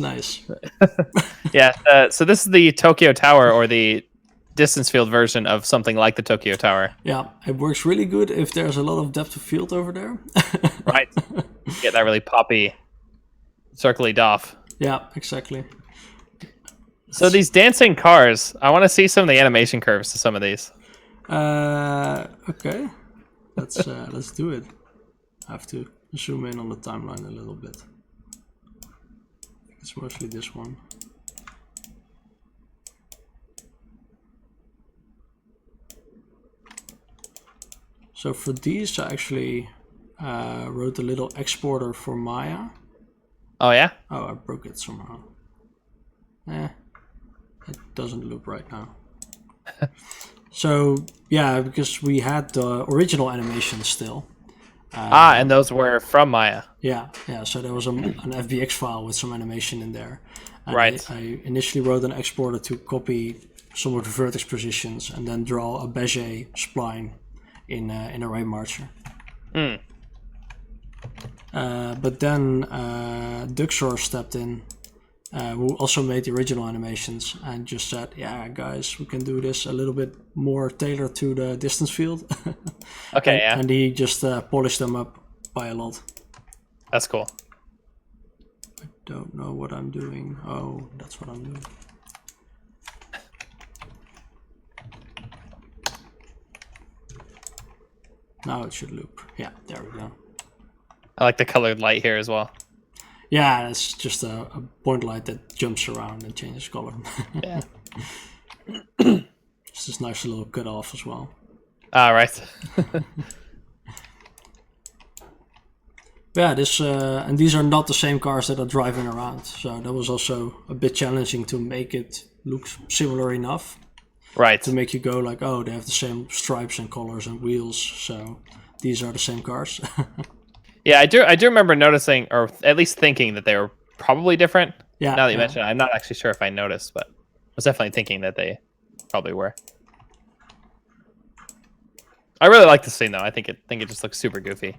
Yeah. So this is the Tokyo Tower, or the distance field version of something like the Tokyo Tower. Yeah, it works really good if there's a lot of depth of field over there. Right. Get that really poppy, circly doff. Yeah, exactly. So these dancing cars, I want to see some of the animation curves to some of these. Okay, let's do it. I have to zoom in on the timeline a little bit. It's mostly this one. So for these, I actually wrote a little exporter for Maya. Oh yeah? Oh, I broke it somehow. It doesn't look right now. So yeah, because we had the original animations still. And those were from Maya. Yeah. So there was an FBX file with some animation in there. And Right. I initially wrote an exporter to copy some of the vertex positions and then draw a Bezier spline in a Raymarching. But then Duxor stepped in, who also made the original animations, and just said, "Yeah, guys, we can do this a little bit more tailored to the distance field." Okay, yeah. And he just polished them up by a lot. That's cool. I don't know what I'm doing. Oh, that's what I'm doing. Now it should loop. Yeah, there we go. I like the colored light here as well. Yeah, it's just a point light that jumps around and changes color. Yeah. It's this nice little cut off as well. Ah, right. Yeah, this and these are not the same cars that are driving around, so that was also a bit challenging to make it look similar enough Right. to make you go like, oh, they have the same stripes and colors and wheels, so these are the same cars. Yeah, I do remember noticing, or at least thinking, that they were probably different. Yeah. Now that you mention it, I'm not actually sure if I noticed, but I was definitely thinking that they probably were. I really like this scene though. I think it just looks super goofy.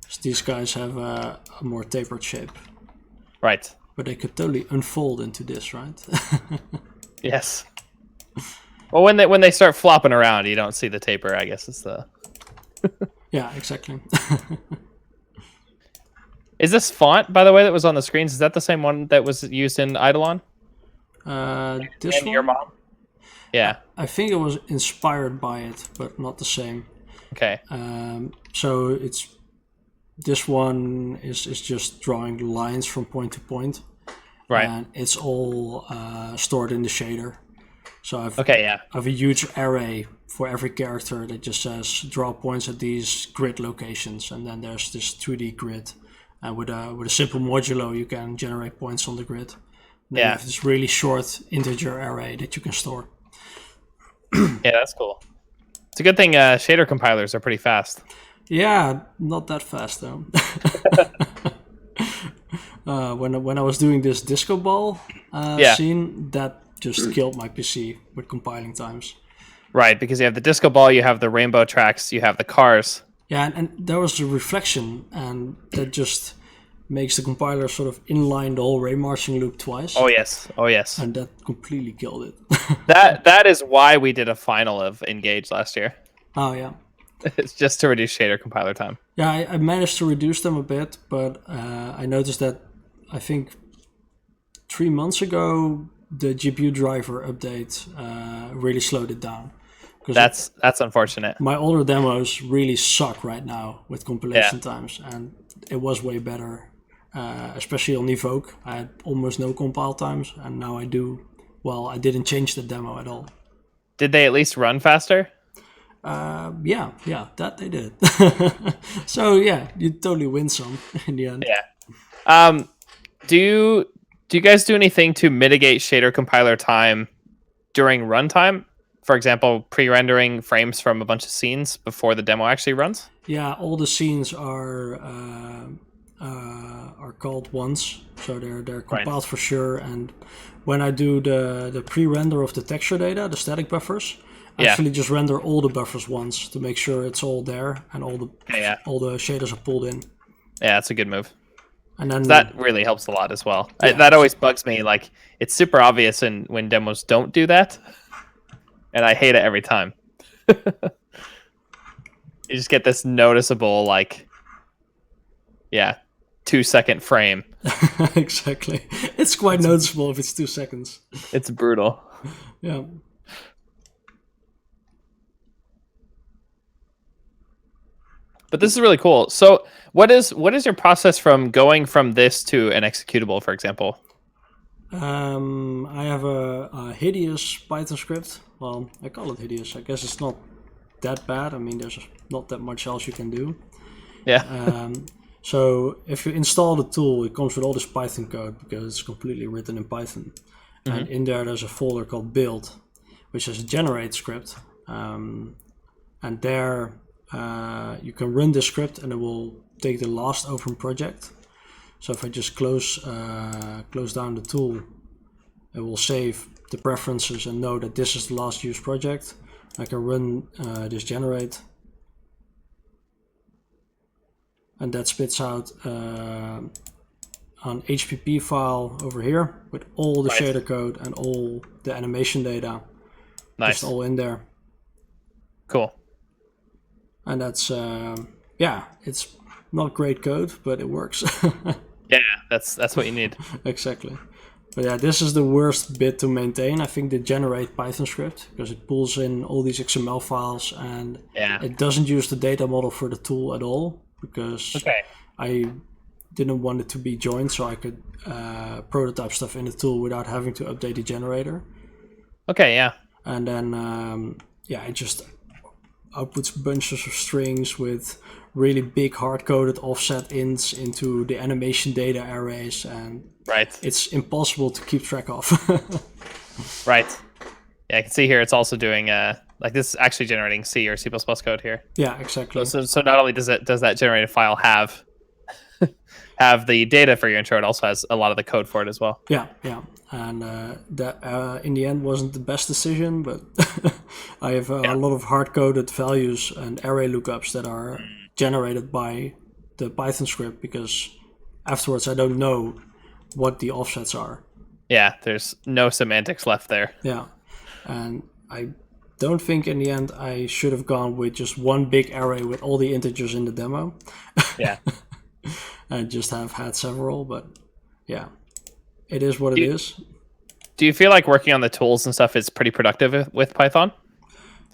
So these guys have a more tapered shape, Right. but they could totally unfold into this, right? Yes. Well, when they start flopping around, you don't see the taper. I guess it's the. Yeah, exactly. Is this font, by the way, that was on the screens? Is that the same one that was used in Eidolon? This And one, your mom? Yeah. I think it was inspired by it, but not the same. Okay. So it's this one is just drawing lines from point to point, Right. and it's all stored in the shader. So Okay. Yeah. I have a huge array for every character that just says draw points at these grid locations, and then there's this 2D grid, and with a simple modulo you can generate points on the grid. Then you have this really short integer array that you can store. Yeah, that's cool. It's a good thing shader compilers are pretty fast. Yeah, not that fast though. When I was doing this disco ball scene, that just killed my PC with compiling times. Right, because you have the disco ball, you have the rainbow tracks, you have the cars. Yeah, and there was a reflection, and that just makes the compiler sort of inline the whole Raymarching loop twice. Oh yes, oh yes. And that completely killed it. That is why we did a final of Engage last year. Oh yeah. It's just to reduce shader compiler time. Yeah, I managed to reduce them a bit, but I noticed that I think 3 months ago the GPU driver update really slowed it down. That's unfortunate. My older demos really suck right now with compilation times, and it was way better, especially on Evoke. I had almost no compile times, and now I do. Well, I didn't change the demo at all. Did they at least run faster? Yeah, that they did. So yeah, you totally win some in the end. Yeah. Do you guys do anything to mitigate shader compiler time during runtime? For example, pre-rendering frames from a bunch of scenes before the demo actually runs? Yeah, all the scenes are called once, so they're compiled for sure. And when I do the pre-render of the texture data, the static buffers, I actually just render all the buffers once to make sure it's all there and all the shaders are pulled in. Yeah, that's a good move. And then that really helps a lot as well. Yeah, that always bugs me. Like, it's super obvious when demos don't do that, and I hate it every time. You just get this noticeable, like, 2-second frame. Exactly. It's quite noticeable if it's 2 seconds. It's brutal. Yeah. But this is really cool. So what is your process from going from this to an executable, for example? I have a hideous Python script. Well, I call it hideous. I guess it's not that bad. I mean, there's not that much else you can do. Yeah. So if you install the tool, it comes with all this Python code because it's completely written in Python. Mm-hmm. And in there's a folder called build, which is a generate script. And there you can run this script and it will take the last open project. So if I just close down the tool, it will save the preferences and know that this is the last used project. I can run this generate. And that spits out an HPP file over here with all the shader code and all the animation data. Nice. Just all in there. Cool. And that's, it's not great code, but it works. Yeah, that's what you need. Exactly. But yeah, this is the worst bit to maintain. I think the generate Python script, because it pulls in all these XML files and it doesn't use the data model for the tool at all. Because I didn't want it to be joined so I could prototype stuff in the tool without having to update the generator. Okay, yeah. And then, it just outputs bunches of strings with really big hard-coded offset ints into the animation data arrays. And it's impossible to keep track of. Right. Yeah, I can see here it's also doing... like this is actually generating C or C++ code here. Yeah, exactly. So not only does that generated file have the data for your intro, it also has a lot of the code for it as well. Yeah. And that in the end wasn't the best decision, but I have a lot of hard-coded values and array lookups that are generated by the Python script because afterwards I don't know what the offsets are. Yeah, there's no semantics left there. Yeah, and I don't think in the end I should have gone with just one big array with all the integers in the demo. Yeah. And just have had several, but yeah, it is what it is. Do you feel like working on the tools and stuff is pretty productive with Python?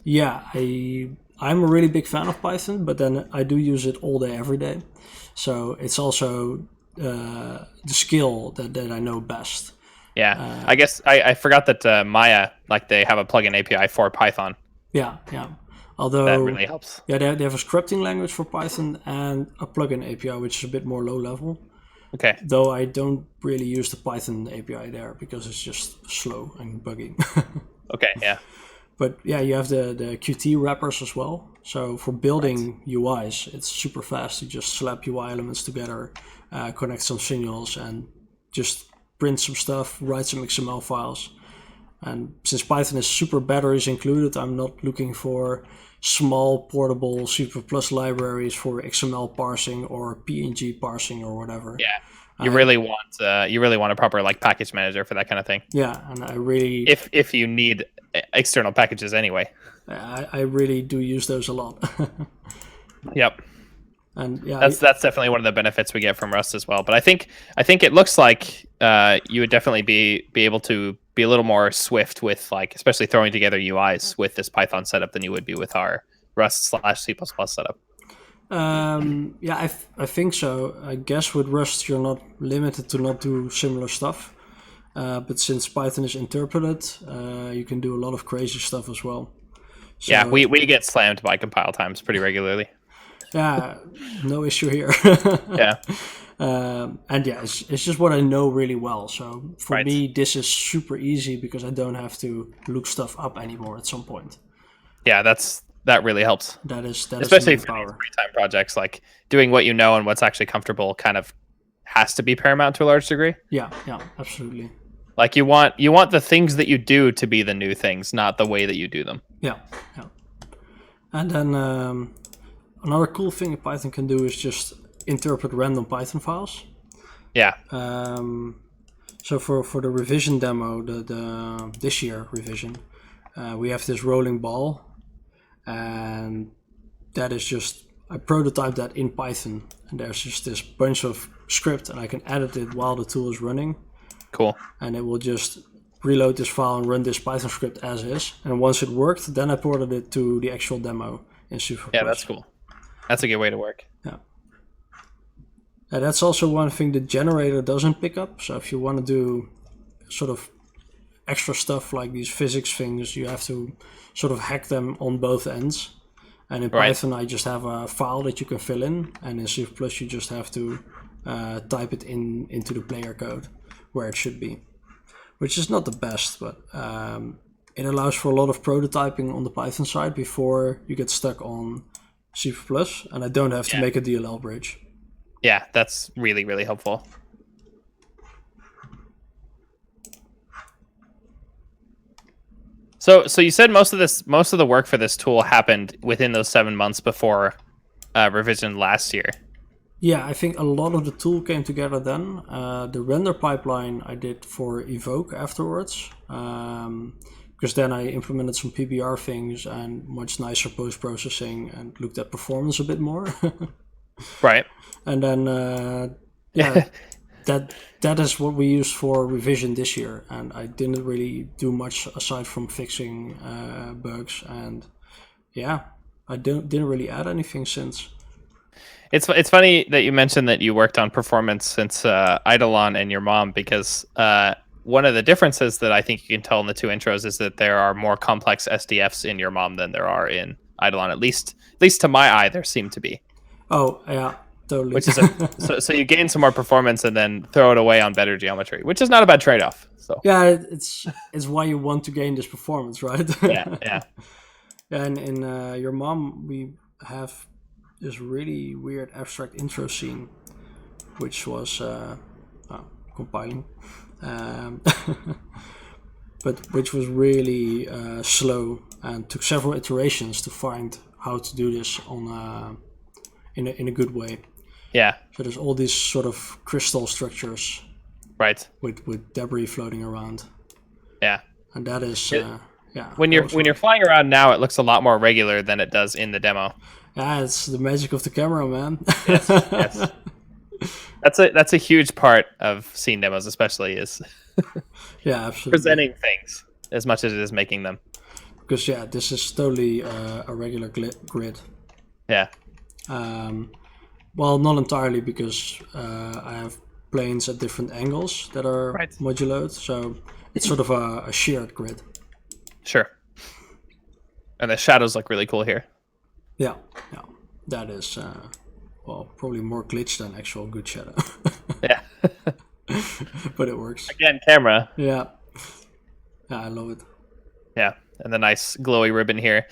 Yeah, I'm a really big fan of Python, but then I do use it all day, every day. So it's also the skill that I know best. Yeah, I guess I forgot that Maya, like they have a plugin API for Python. Yeah. Although that really helps. Yeah, they have a scripting language for Python and a plugin API, which is a bit more low level. Okay. Though I don't really use the Python API there because it's just slow and buggy. Okay, yeah. But yeah, you have the Qt wrappers as well. So for building UIs, it's super fast. You just slap UI elements together, connect some signals, and just print some stuff, write some XML files. And since Python is super batteries included, I'm not looking for small portable C++ libraries for XML parsing or PNG parsing or whatever. Yeah, you really want a proper like package manager for that kind of thing. Yeah, and I really if you need external packages anyway. I really do use those a lot. Yep. And yeah, that's definitely one of the benefits we get from Rust as well. But I think it looks like you would definitely be able to be a little more swift with like especially throwing together UIs with this Python setup than you would be with our Rust/C++ setup. I think so. I guess with Rust you're not limited to not do similar stuff. But since Python is interpreted, you can do a lot of crazy stuff as well. So, Yeah, we get slammed by compile times pretty regularly. Yeah, no issue here. Yeah. And yeah, it's just what I know really well. So for Right. me, this is super easy because I don't have to look stuff up anymore at some point. Yeah, that really helps. That is Especially the for power. these free-time projects, like doing what you know and what's actually comfortable kind of has to be paramount to a large degree. Yeah, absolutely. Like you want the things that you do to be the new things, not the way that you do them. Yeah. And then another cool thing Python can do is just interpret random Python files. Yeah. So for the revision demo, the this year revision, we have this rolling ball, and that is just I prototyped that in Python, and there's just this bunch of script, and I can edit it while the tool is running. Cool. And it will just reload this file and run this Python script as is. And once it worked, then I ported it to the actual demo in Super. Yeah, that's cool. That's a good way to work. Yeah. And that's also one thing the generator doesn't pick up. So if you want to do sort of extra stuff like these physics things, you have to sort of hack them on both ends. And in Python, I just have a file that you can fill in. And in C++, you just have to type it into the player code where it should be. Which is not the best, but it allows for a lot of prototyping on the Python side before you get stuck on C++. And I don't have to make a DLL bridge. Yeah, that's really, really helpful. So you said most of the work for this tool happened within those 7 months before revision last year. Yeah, I think a lot of the tool came together then. The render pipeline I did for Evoke afterwards, because then I implemented some PBR things and much nicer post-processing and looked at performance a bit more. Right. And then, that is what we used for revision this year. And I didn't really do much aside from fixing bugs. And yeah, I didn't really add anything since. It's funny that you mentioned that you worked on performance since Eidolon and your mom, because one of the differences that I think you can tell in the two intros is that there are more complex SDFs in your mom than there are in Eidolon. At least to my eye, there seem to be. Oh yeah, totally. Which is so you gain some more performance and then throw it away on better geometry, which is not a bad trade-off. So yeah, it's why you want to gain this performance, right? Yeah. And in your mom, we have this really weird abstract intro scene, which was compiling, but which was really slow and took several iterations to find how to do this on in a good way. Yeah. So there's all these sort of crystal structures, right, with debris floating around. Yeah. And that is When you're flying around now, it looks a lot more regular than it does in the demo. Yeah, it's the magic of the camera, man. Yes. That's a huge part of scene demos, especially is absolutely presenting things as much as it is making them. Because this is totally a regular grid. Yeah. Well, not entirely, because I have planes at different angles that are moduloed, so it's sort of a shared grid. Sure. And the shadows look really cool here. Yeah. That is, probably more glitch than actual good shadow. Yeah. But it works. Again, camera. Yeah, I love it. Yeah, and the nice glowy ribbon here.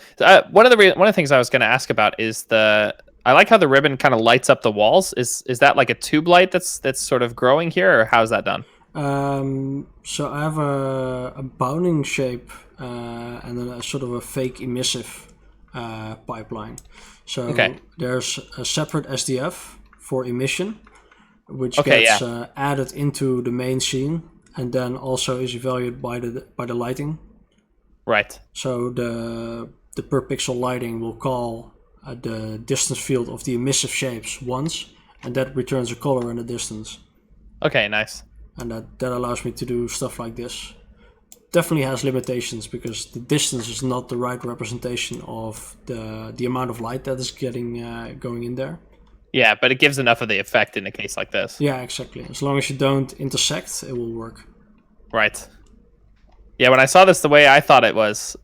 One of the things I was going to ask about is I like how the ribbon kind of lights up the walls. Is that like a tube light that's sort of growing here, or how's that done? So I have a bounding shape and then a sort of a fake emissive pipeline. So there's a separate SDF for emission, which gets added into the main scene, and then also is evaluated by the lighting. Right. So the per pixel lighting will call the distance field of the emissive shapes once, and that returns a color in the distance. Okay, nice. And that allows me to do stuff like this. Definitely has limitations because the distance is not the right representation of the amount of light that is going in there. Yeah, but it gives enough of the effect in a case like this. Yeah, exactly. As long as you don't intersect, it will work. Right. Yeah, when I saw this, the way I thought it was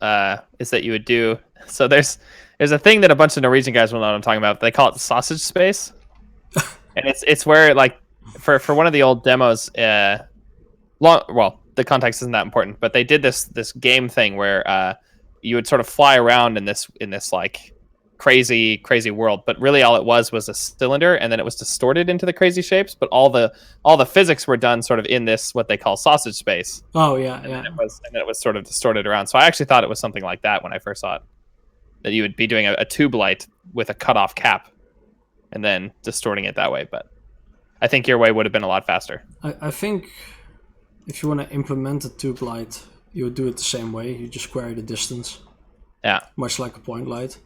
is that you would do. So there's a thing that a bunch of Norwegian guys will know what I'm talking about. They call it sausage space, and it's where like for one of the old demos, well, the context isn't that important, but they did this game thing where you would sort of fly around in this like crazy world, but really all it was a cylinder, and then it was distorted into the crazy shapes, but all the physics were done sort of in this what they call sausage space. Oh yeah, and yeah. then it was sort of distorted around. So I actually thought it was something like that when I first saw it, that you would be doing a tube light with a cutoff cap and then distorting it that way. But I think your way would have been a lot faster. I think if you want to implement a tube light, you would do it the same way. You just query the distance. Yeah. Much like a point light.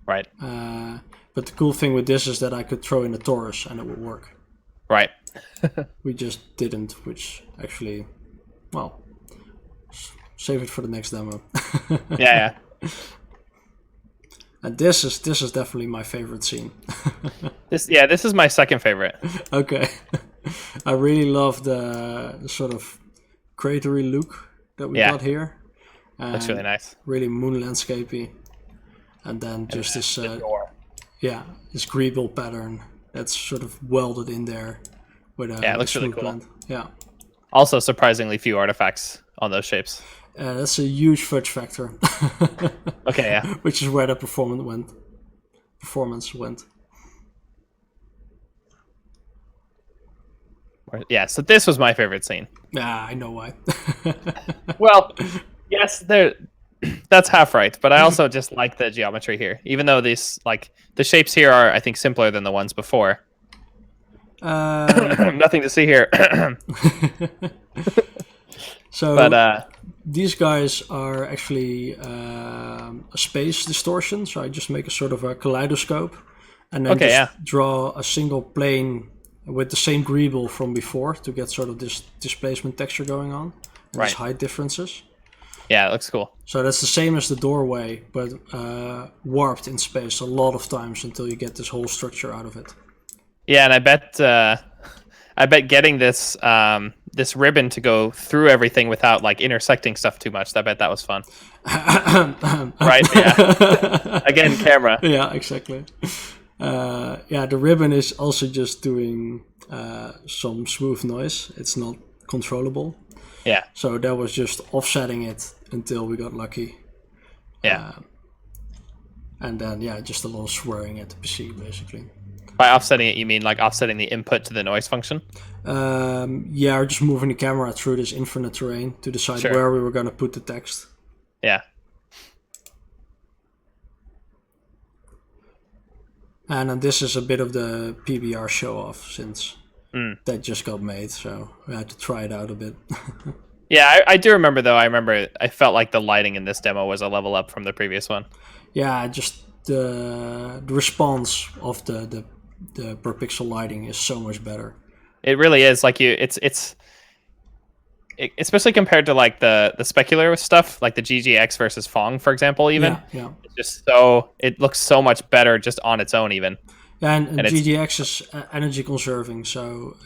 Right. But the cool thing with this is that I could throw in a torus and it would work. Right. We just didn't, which actually, well, save it for the next demo. Yeah. And this is definitely my favorite scene. This is my second favorite. Okay. I really love the sort of cratery look that we got here. Looks really nice. Really moon landscapey. And then just this greeble pattern that's sort of welded in there with a it looks really cool. blend. Yeah. Also surprisingly few artifacts on those shapes. That's a huge fudge factor. Okay, yeah. Which is where the performance went. Yeah, so this was my favorite scene. I know why. Well, yes, that's half right, but I also just like the geometry here. Even though these, like, the shapes here are, I think, simpler than the ones before. Nothing to see here. So, but these guys are actually a space distortion. So I just make a sort of a kaleidoscope, and then draw a single plane with the same greeble from before to get sort of this displacement texture going on. And these height differences. Yeah, it looks cool. So that's the same as the doorway, but warped in space a lot of times until you get this whole structure out of it. Yeah, and I bet getting this this ribbon to go through everything without like intersecting stuff too much. I bet that was fun. Right? Yeah. Again, camera. Yeah, exactly. The ribbon is also just doing some smooth noise. It's not controllable. Yeah. So that was just offsetting it until we got lucky. Yeah. And then, just a little swirling at the PC, basically. By offsetting it, you mean like offsetting the input to the noise function? Or just moving the camera through this infinite terrain to decide where we were going to put the text. Yeah. And then this is a bit of the PBR show-off since that just got made, so we had to try it out a bit. Yeah, I do remember, though. I felt like the lighting in this demo was a level up from the previous one. Yeah, just the response of the per pixel lighting is so much better. It really is. Like especially compared to like the specular stuff, like the GGX versus Fong, for example, even. Yeah. It's just it looks so much better just on its own, even. Yeah, and GGX is energy conserving, so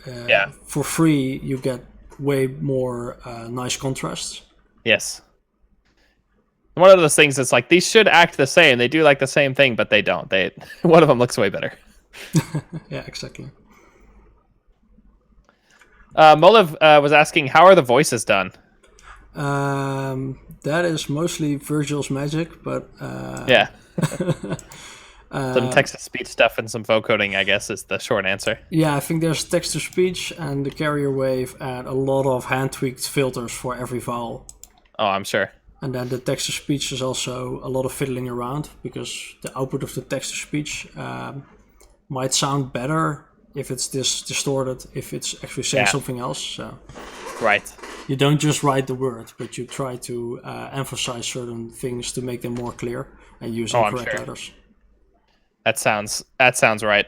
for free you get way more nice contrasts. Yes. One of those things that's like, these should act the same. They do like the same thing, but they don't. One of them looks way better. Yeah, exactly. Molev was asking, how are the voices done? That is mostly Virgil's magic, but... Some text-to-speech stuff and some vocoding, I guess, is the short answer. Yeah, I think there's text-to-speech and the carrier wave and a lot of hand-tweaked filters for every vowel. Oh, I'm sure. And then the text-to-speech is also a lot of fiddling around, because the output of the text-to-speech might sound better if it's distorted, if it's actually saying something else. So. Right. You don't just write the word, but you try to emphasize certain things to make them more clear and use correct letters. That sounds right.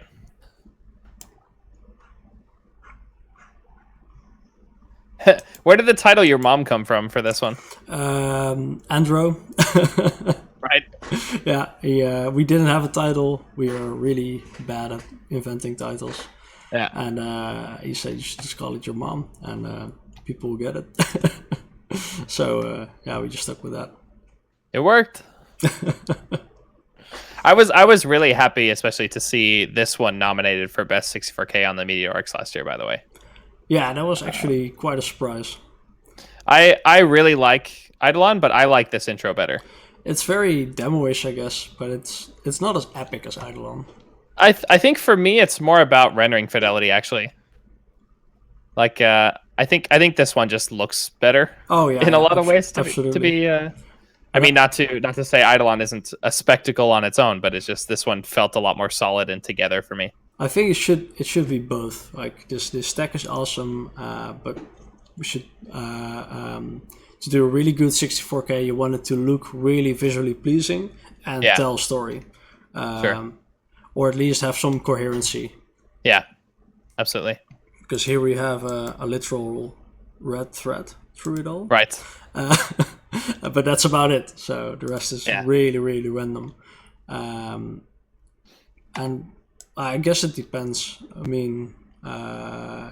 Where did the title "Your Mom" come from for this one? Andro. Right. Yeah. We didn't have a title. We are really bad at inventing titles. Yeah. And he said you should just call it Your Mom. And people will get it. So yeah, we just stuck with that. It worked. I was really happy, especially to see this one nominated for Best 64K on the Meteorics last year, by the way. Yeah, that was actually quite a surprise. I really like Eidolon, but I like this intro better. It's very demo-ish, I guess, but it's not as epic as Eidolon. I think for me, it's more about rendering fidelity, actually. Like, I think this one just looks better. Oh yeah, in a lot of ways. To be, I mean, not to say Eidolon isn't a spectacle on its own, but it's just this one felt a lot more solid and together for me. I think it should be both. Like this stack is awesome, but we should to do a really good 64K. You want it to look really visually pleasing and tell a story, Sure. or at least have some coherency. Yeah, absolutely. Because here we have a literal red thread through it all. Right. But that's about it. So the rest is really, really random. And I guess it depends. I mean,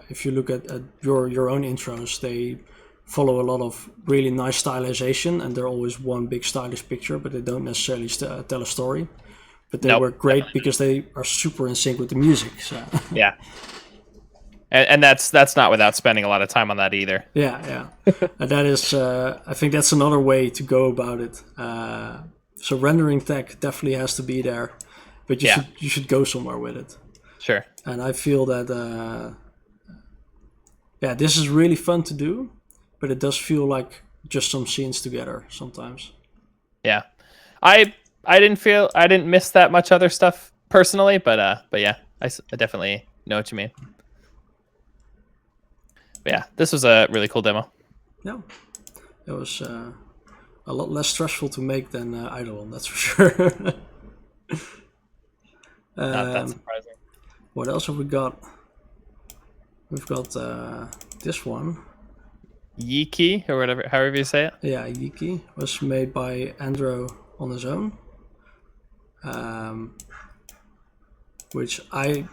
if you look at your own intros, they follow a lot of really nice stylization, and they're always one big stylish picture, but they don't necessarily tell a story. But they work great because they are super in sync with the music. So. Yeah. And that's not without spending a lot of time on that either. Yeah. And that is, I think that's another way to go about it. So rendering tech definitely has to be there, but you should go somewhere with it. Sure. And I feel that, this is really fun to do, but it does feel like just some scenes together sometimes. Yeah, I didn't miss that much other stuff personally, but yeah, I definitely know what you mean. But yeah, this was a really cool demo. Yeah, it was a lot less stressful to make than Eidolon, that's for sure. Not that surprising. What else have we got? We've got this one. Yiki, or whatever, however you say it. Yeah, Yiki was made by Andrew on his own, which I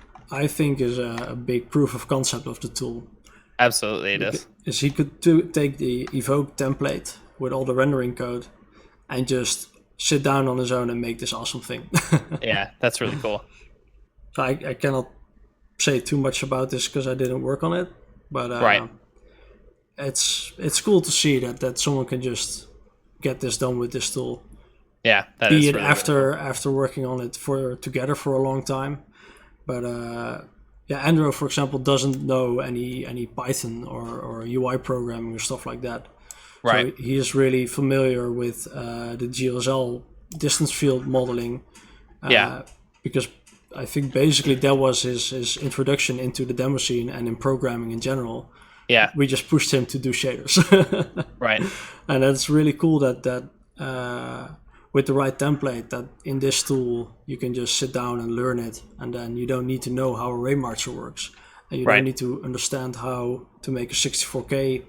think is a big proof of concept of the tool. Absolutely, it is. Is he could take the evoke template with all the rendering code and just sit down on his own and make this awesome thing. Yeah, that's really cool. So I cannot say too much about this because I didn't work on it, but right. It's cool to see that someone can just get this done with this tool. Yeah, that be is it really after working on it together for a long time, but Andrew, for example, doesn't know any Python or UI programming or stuff like that. Right. So he is really familiar with the GLSL distance field modeling. Because I think basically that was his introduction into the demo scene and in programming in general. Yeah. We just pushed him to do shaders. Right. And it's really cool that with the right template, that in this tool you can just sit down and learn it, and then you don't need to know how a Raymarcher works, and you don't need to understand how to make a 64K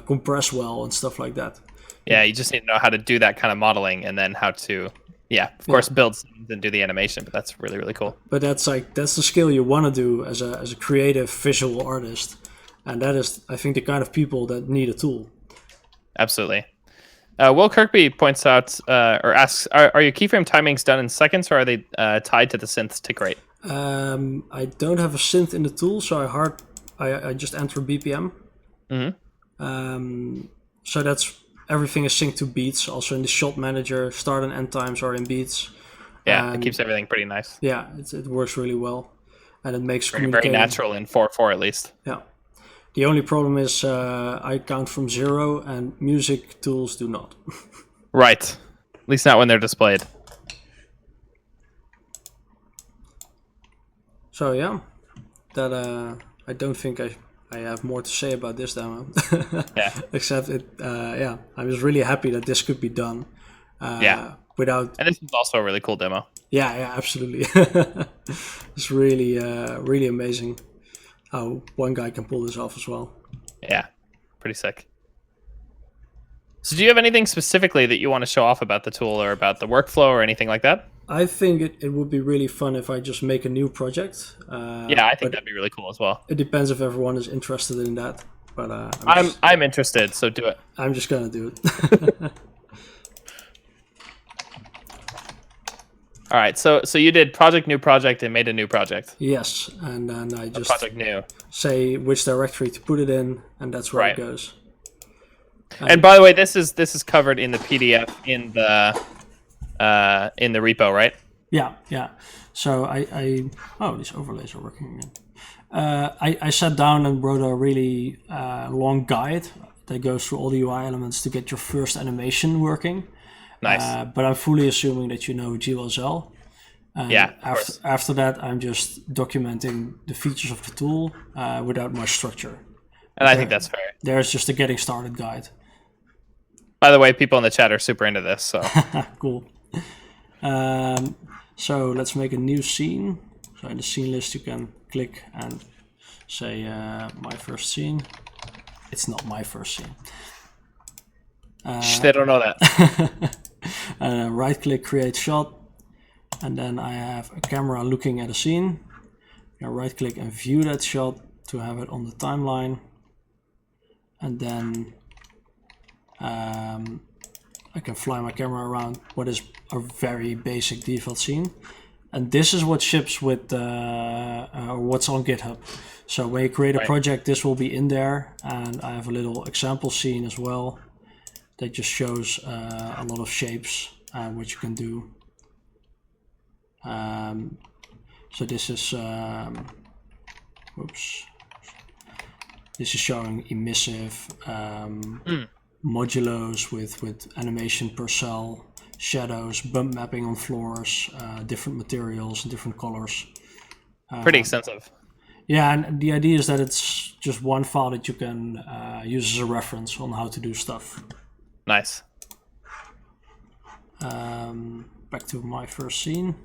compress well and stuff like that. Yeah, you just need to know how to do that kind of modeling, and then how to, of course, build scenes and do the animation. But that's really, really cool. But that's the skill you want to do as a creative visual artist, and that is, I think, the kind of people that need a tool. Absolutely. Will Kirkby points out or asks, are your keyframe timings done in seconds, or are they tied to the synth's tick rate? I don't have a synth in the tool, so I just enter BPM. Mm-hmm. So that's everything is synced to beats. Also in the shot manager, start and end times are in beats. Yeah, it keeps everything pretty nice. Yeah, it works really well, and it makes very natural in 4.4 at least. Yeah. The only problem is I count from 0 and music tools do not. Right. At least not when they're displayed. So yeah, that I don't think I have more to say about this demo. Except I was really happy that this could be done. Without. And this is also a really cool demo. Yeah, absolutely. It's really really amazing how one guy can pull this off as well. Yeah, pretty sick. So do you have anything specifically that you want to show off about the tool or about the workflow or anything like that? I think it would be really fun if I just make a new project. I think that'd be really cool as well. It depends if everyone is interested in that. but I'm interested, so do it. I'm just gonna do it. All right, so you did project, new project, and made a new project. Yes, and then I just Project new. say which directory to put it in, and that's where it goes. And by the way, this is covered in the PDF in the repo, right? Yeah. So these overlays are working again. I sat down and wrote a really long guide that goes through all the UI elements to get your first animation working. Nice. But I'm fully assuming that you know GLSL. After that, I'm just documenting the features of the tool without much structure. And I think that's fair. There's just a getting started guide. By the way, people in the chat are super into this, so cool. So let's make a new scene. So in the scene list, you can click and say my first scene. It's not my first scene. they don't know that. Right click, create shot, and then I have a camera looking at a scene. Right click and view that shot to have it on the timeline, and then I can fly my camera around what is a very basic default scene, and this is what ships with what's on GitHub. So when you create a project, this will be in there, and I have a little example scene as well that just shows a lot of shapes what you can do. So this is this is showing emissive modulos with animation per cell, shadows, bump mapping on floors, different materials, different colors. Pretty extensive. Yeah, and the idea is that it's just one file that you can use as a reference on how to do stuff. Nice. Back to my first scene.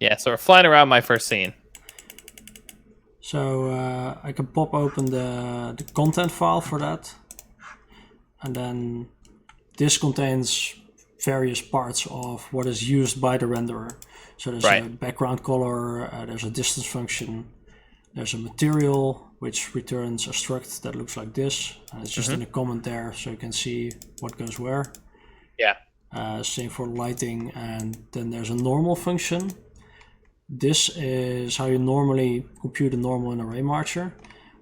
Yeah, so we're flying around my first scene. So I can pop open the content file for that. And then this contains various parts of what is used by the renderer. So there's a background color, there's a distance function, there's a material which returns a struct that looks like this. And it's just in a comment there so you can see what goes where. Yeah. Same for lighting, and then there's a normal function. This is how you normally compute a normal in a Raymarcher.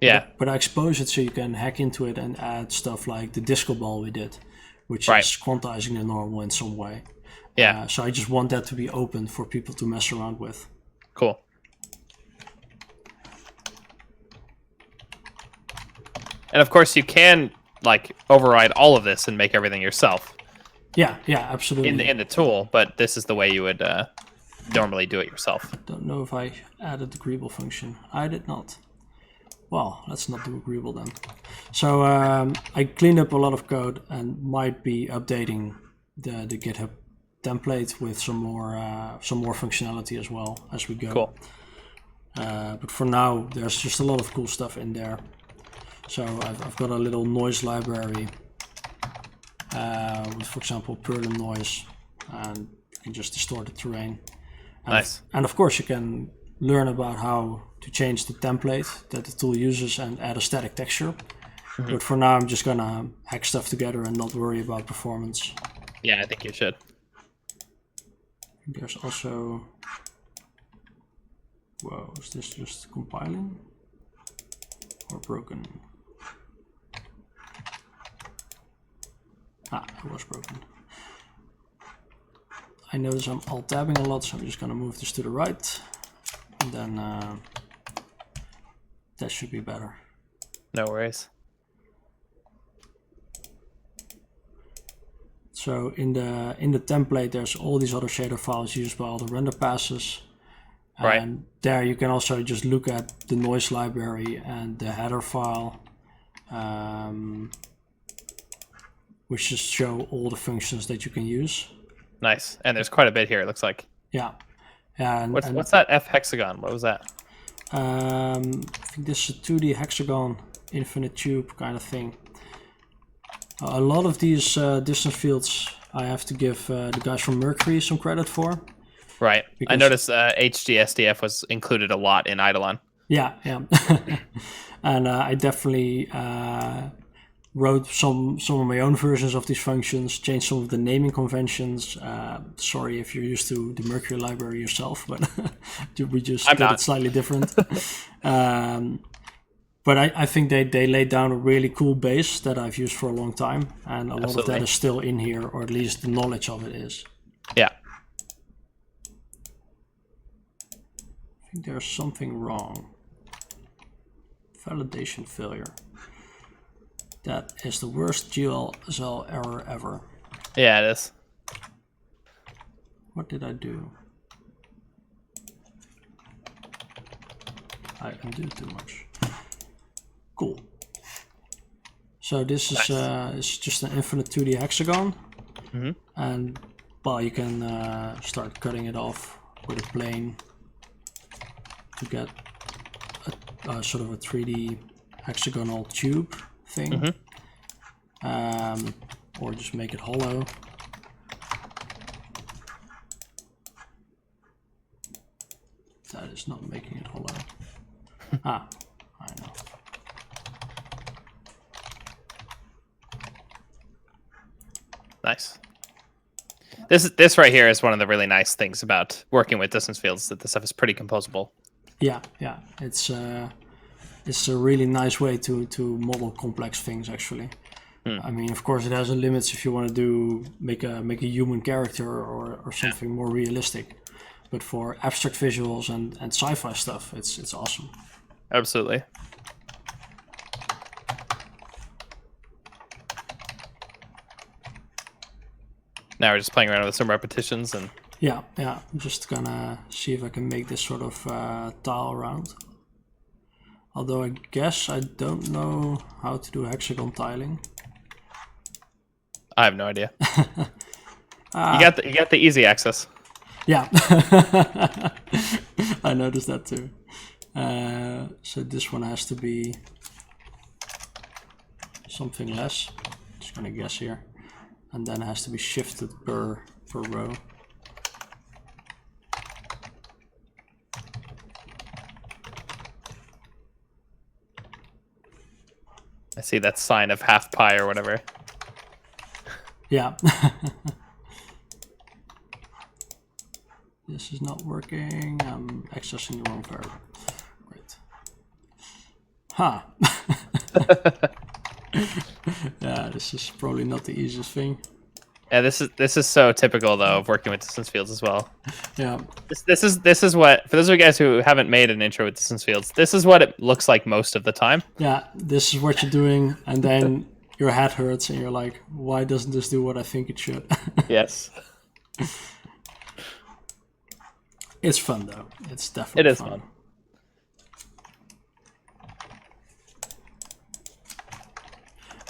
Yeah. But I expose it so you can hack into it and add stuff like the disco ball we did, which is quantizing the normal in some way. Yeah. So I just want that to be open for people to mess around with. Cool. And of course you can like override all of this and make everything yourself. Yeah, absolutely. In the tool, but this is the way you would normally do it yourself. Don't know if I added the Greeble function. I did not. Well, let's not do a Greeble then. So I cleaned up a lot of code and might be updating the GitHub template with some more functionality as well as we go. Cool. But for now, there's just a lot of cool stuff in there. So I've got a little noise library with, for example, Perlin noise, and you can just distort the terrain. Nice. And of course, you can learn about how to change the template that the tool uses and add a static texture. But for now, I'm just gonna hack stuff together and not worry about performance. Yeah, I think you should. There's also... Whoa, is this just compiling? Or broken? Ah, it was broken. I notice I'm alt-tabbing a lot, so I'm just gonna move this to the right. And then that should be better. No worries. So in the template, there's all these other shader files used by all the render passes. And there you can also just look at the noise library and the header file, which just show all the functions that you can use. Nice. And there's quite a bit here, it looks like. Yeah. And what's that F hexagon? What was that? I think this is a 2D hexagon, infinite tube kind of thing. A lot of these distance fields I have to give the guys from Mercury some credit for. Right. I noticed HD SDF was included a lot in Eidolon. Yeah, yeah. And I definitely wrote some of my own versions of these functions, changed some of the naming conventions. Sorry if you're used to the Mercury library yourself, but we just I'm did not. it slightly different. But I think they laid down a really cool base that I've used for a long time, and a lot of Absolutely. that is still in here, or at least the knowledge of it is. Yeah. I think there's something wrong. Validation failure. That is the worst GLSL error ever. Yeah, it is. What did I do? I undo too much. Cool. So this is it's just an infinite 2D hexagon, and well, you can start cutting it off with a plane to get a sort of a 3D hexagonal tube thing, or just make it hollow. That is not making it hollow. I know. Nice. This right here is one of the really nice things about working with distance fields, that this stuff is pretty composable. Yeah, yeah. It's a really nice way to model complex things, actually. I mean, of course, it has limits if you want to make a human character or something more realistic. But for abstract visuals and sci-fi stuff, it's awesome. Absolutely. Now we're just playing around with some repetitions and. Yeah, yeah. I'm just gonna see if I can make this sort of tile around. Although I guess I don't know how to do hexagon tiling. I have no idea. You got the easy access. Yeah, I noticed that too. So this one has to be something less. Just gonna guess here, and then it has to be shifted per row. I see that sign of half pi or whatever. Yeah. This is not working. I'm accessing the wrong variable. Great. Ha! Yeah, this is probably not the easiest thing. Yeah, this is so typical though of working with distance fields as well. Yeah. This is what, for those of you guys who haven't made an intro with distance fields, this is what it looks like most of the time. Yeah, this is what you're doing, and then your head hurts, and you're like, why doesn't this do what I think it should? Yes. It's fun though. It's definitely It is fun.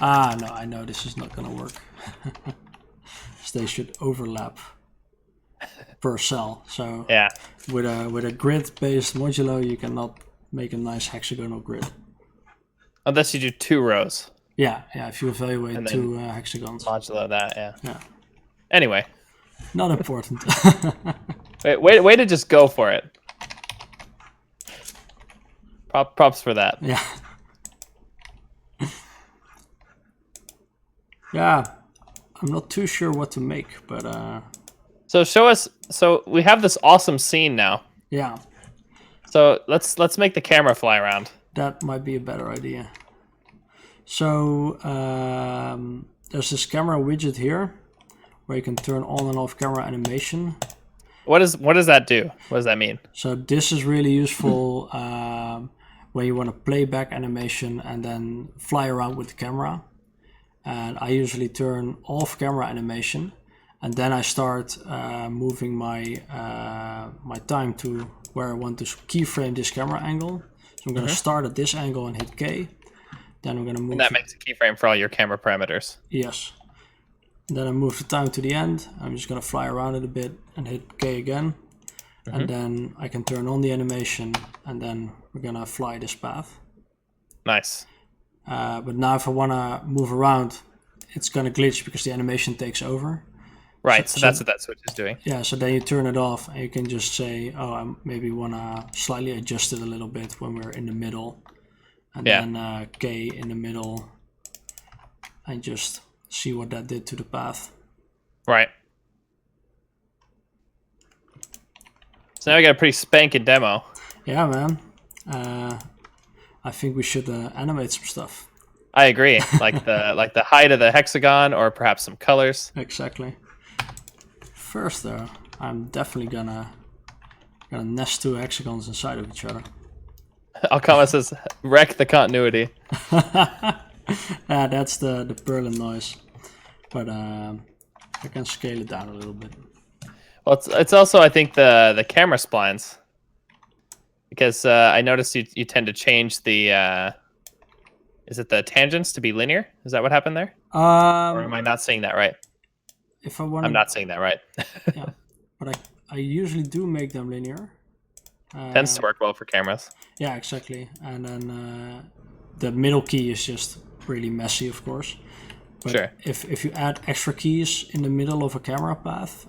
Ah, no, I know this is not gonna work. So they should overlap per cell. So Yeah. with a grid-based modulo, you cannot make a nice hexagonal grid. Unless you do 2 rows. Yeah, yeah. If you evaluate And then 2 hexagons. Modulo that, yeah. Yeah. Anyway. Not important. Way to just go for it. Props for that. Yeah. Yeah. I'm not too sure what to make, but So show us. So we have this awesome scene now. yeah, So let's make the camera fly around. that might be a better idea. So there's this camera widget here where you can turn on and off camera animation. What does that do? What does that mean? So this is really useful when you want to play back animation and then fly around with the camera. And I usually turn off camera animation, and then I start moving my my time to where I want to keyframe this camera angle. So I'm going to start at this angle and hit K. Then I'm going to move. And that makes a keyframe for all your camera parameters. Yes. Then I move the time to the end. I'm just going to fly around it a bit and hit K again. And then I can turn on the animation, and then we're going to fly this path. Nice. But now if I want to move around, it's going to glitch because the animation takes over. Right, so that's what that switch is doing. Yeah, so then you turn it off and you can just say, oh, I maybe want to slightly adjust it a little bit when we're in the middle. And then K in the middle. And just see what that did to the path. Right. So now we got a pretty spanking demo. Yeah, man. I think we should animate some stuff. I agree. Like the height of the hexagon, or perhaps some colors. Exactly. First, though, I'm definitely gonna nest 2 hexagons inside of each other. Alcama says, "Wreck the continuity." Yeah, that's the Perlin noise, but I can scale it down a little bit. Well, it's also, I think, the camera splines, because I noticed you tend to change the is it the tangents to be linear? Is that what happened there? Or am I not saying that right? If I want, I'm not saying that right. Yeah, but I usually do make them linear. Tends to work well for cameras. Yeah, exactly. And then the middle key is just really messy, of course. But Sure. If you add extra keys in the middle of a camera path,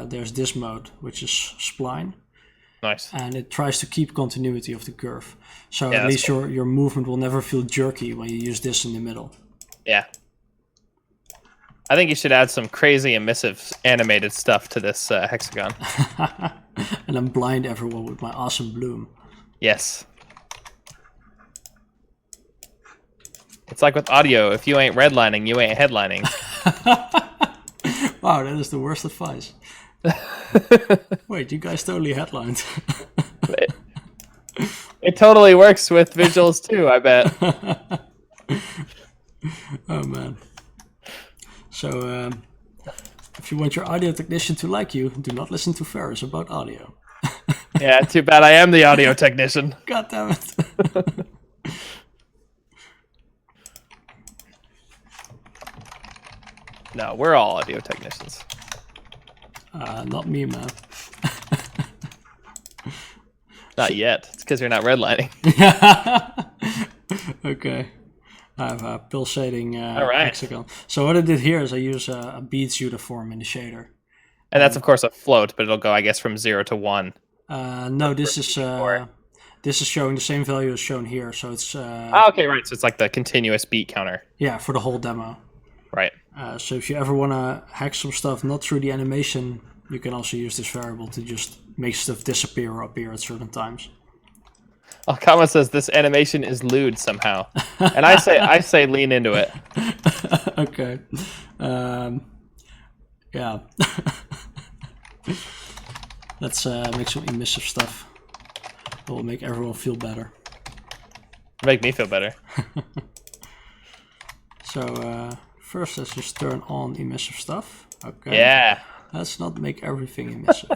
there's this mode, which is spline. Nice. And it tries to keep continuity of the curve. So Yeah, at least cool. your movement will never feel jerky when you use this in the middle. Yeah. I think you should add some crazy emissive animated stuff to this hexagon. And then blind everyone with my awesome bloom. Yes. It's like with audio. If you ain't redlining, you ain't headlining. Wow, that is the worst advice. Wait, you guys totally headlined. It totally works with visuals too, I bet. Oh man. So, if you want your audio technician to like you, do not listen to Ferris about audio. Yeah, too bad I am the audio technician. God damn it. No, we're all audio technicians. Not me, man. Not yet. It's because you're not redlining. Okay. I have a pulsating right. hexagon. So what I did here is I use a beads uniform in the shader. And that's, of course, a float, but it'll go, I guess, from 0 to 1. No, this is showing the same value as shown here. So it's... okay, right. So it's like the continuous beat counter. Yeah, for the whole demo. Right. So if you ever want to hack some stuff not through the animation, you can also use this variable to just make stuff disappear or appear at certain times. Alcama says this animation is lewd somehow, and I say lean into it. Okay. Yeah. Let's make some emissive stuff. That will make everyone feel better. Make me feel better. So first, let's just turn on emissive stuff. Okay. Yeah. Let's not make everything emissive.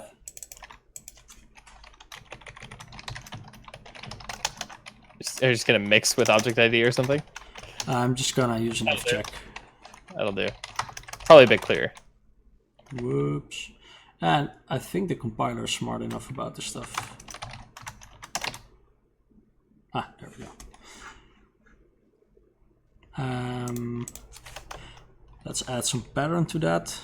You're just gonna mix with object ID or something? I'm just gonna use an if check. That'll do. Probably a bit clearer. Whoops. And I think the compiler is smart enough about this stuff. Ah, there we go. Let's add some pattern to that.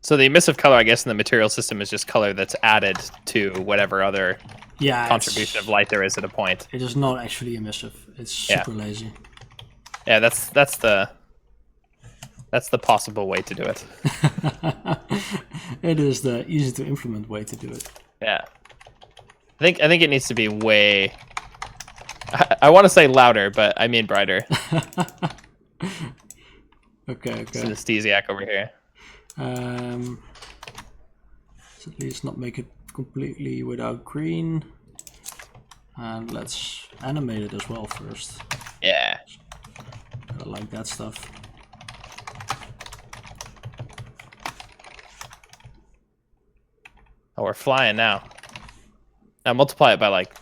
So the emissive color, I guess, in the material system is just color that's added to whatever other contribution of light there is at a point. It is not actually emissive. It's super lazy. Yeah, that's the possible way to do it. It is the easy to implement way to do it. Yeah. I think it needs to be way... I want to say louder, but I mean brighter. Okay. Synesthesiac over here. Let's at least not make it completely without green. And let's animate it as well first. Yeah. I like that stuff. Oh, we're flying now. Now multiply it by like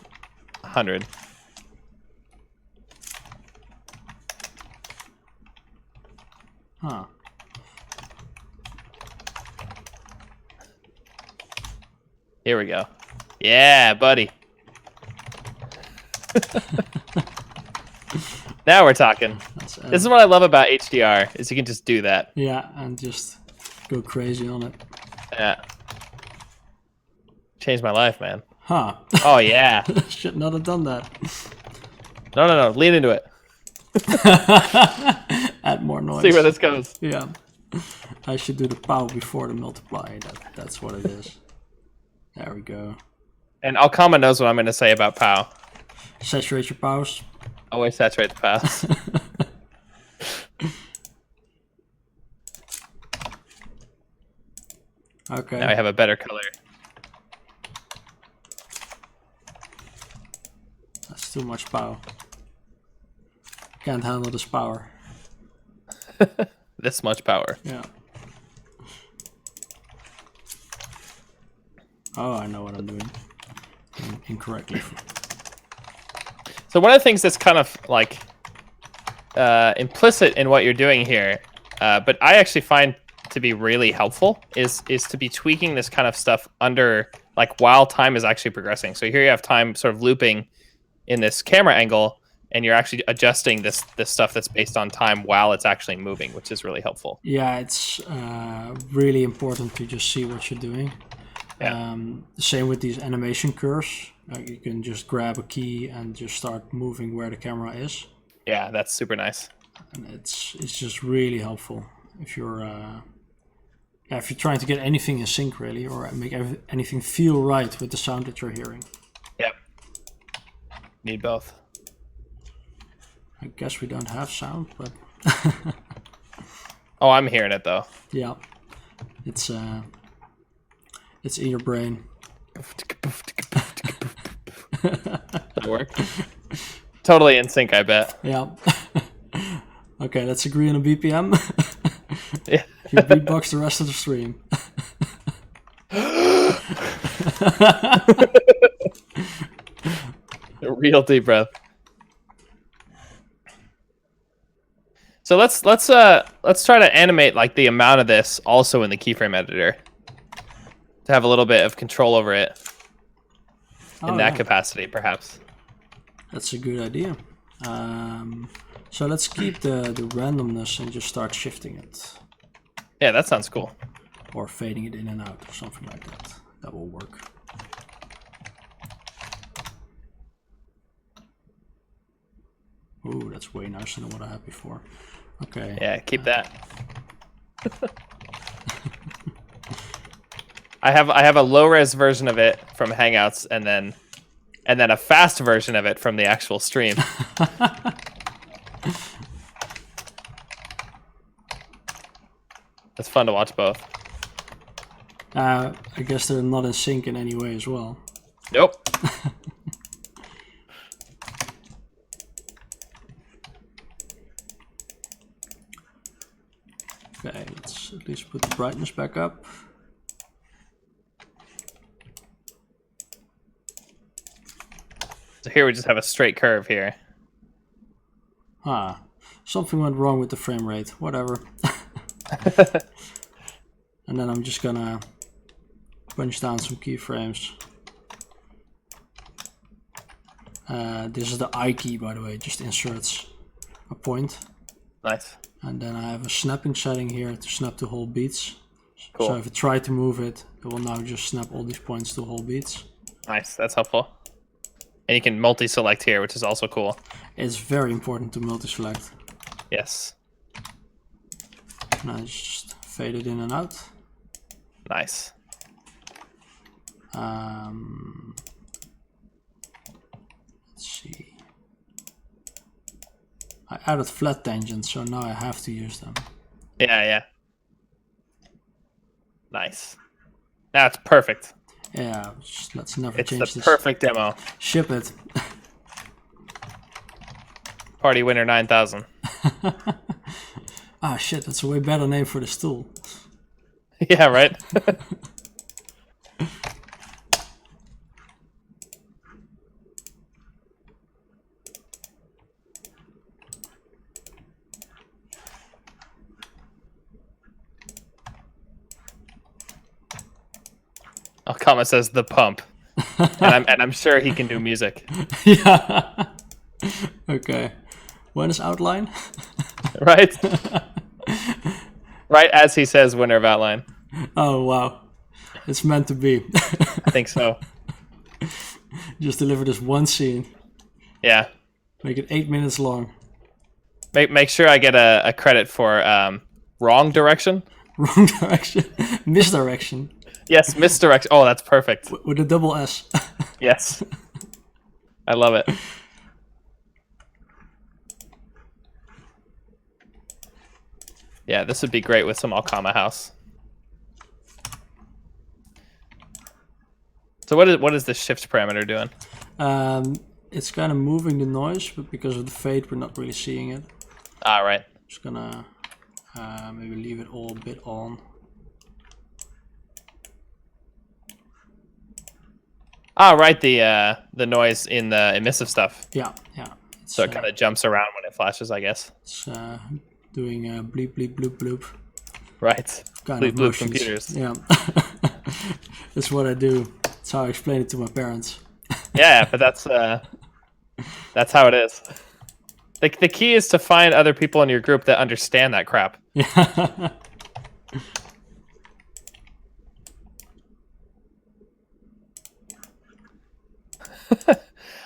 100. Huh. Here we go. Yeah, buddy. Now we're talking. This is what I love about HDR, is you can just do that. Yeah, and just go crazy on it. Yeah. Changed my life, man. Huh. Oh, yeah. Should not have done that. No. Lean into it. Add more noise. See where this goes. Yeah. I should do the pow before the multiply. That's what it is. There we go. And Alkama knows what I'm going to say about POW. Saturate your pows. Always saturate the POWs. Okay. Now I have a better color. That's too much power. Can't handle this power. This much power. Yeah. Oh, I know what I'm doing. Incorrectly. So one of the things that's kind of like implicit in what you're doing here, but I actually find to be really helpful is to be tweaking this kind of stuff under, like, while time is actually progressing. So here you have time sort of looping in this camera angle, and you're actually adjusting this stuff that's based on time while it's actually moving, which is really helpful. Yeah, it's really important to just see what you're doing. Yeah. The same with these animation curves. You can just grab a key and just start moving where the camera is. Yeah, that's super nice. And it's just really helpful if you're trying to get anything in sync, really, or make anything feel right with the sound that you're hearing. Yep. Need both. I guess we don't have sound, but Oh, I'm hearing it though. yeah, it's in your brain. That work? Totally in sync, I bet. Yeah. Okay, let's agree on a BPM. Yeah. You beatbox the rest of the stream. A real deep breath. So let's try to animate like the amount of this also in the keyframe editor to have a little bit of control over it in that capacity, perhaps. That's a good idea. So let's keep the randomness and just start shifting it. Yeah, that sounds cool. Or fading it in and out or something like that. That will work. Ooh, that's way nicer than what I had before. Okay. Yeah, keep that. I have a low res version of it from Hangouts, and then a fast version of it from the actual stream. It's fun to watch both. I guess they're not in sync in any way as well. Nope. Okay, let's at least put the brightness back up. So here we just have a straight curve here. Something went wrong with the frame rate. Whatever. And then I'm just gonna punch down some keyframes. This is the I key, by the way. It just inserts a point. Nice. And then I have a snapping setting here to snap to whole beats. Cool. So if I try to move it, it will now just snap all these points to whole beats. Nice, that's helpful. And you can multi-select here, which is also cool. It's very important to multi-select. Yes. Now just fade it in and out. Nice. Let's see. I added flat tangents, so now I have to use them. Yeah. Nice. Now it's perfect. Yeah, let's never change It's this. the perfect demo. Ship it. Party winner 9000. Ah, shit, that's a way better name for this tool. Yeah, right? Alkama says the pump. And I'm sure he can do music. Yeah. Okay. When is outline? Right? Right as he says winner of outline. Oh, wow. It's meant to be. I think so. Just deliver this one scene. Yeah. Make it 8 minutes long. Make sure I get a credit for wrong direction. Wrong direction. Misdirection. Yes, misdirection. Oh, that's perfect. With a double S. Yes. I love it. Yeah, this would be great with some Alcama House. So what is the shift parameter doing? It's kind of moving the noise, but because of the fade, we're not really seeing it. Ah, right. Just gonna maybe leave it all a bit on. Ah, right. The noise in the emissive stuff. Yeah. So it kind of jumps around when it flashes, I guess. It's doing bleep bleep bloop bloop. Right. Kind Bleep of bloop motions. computers. Yeah. That's what I do. That's how I explain it to my parents. Yeah, but that's how it is. The key is to find other people in your group that understand that crap. Yeah.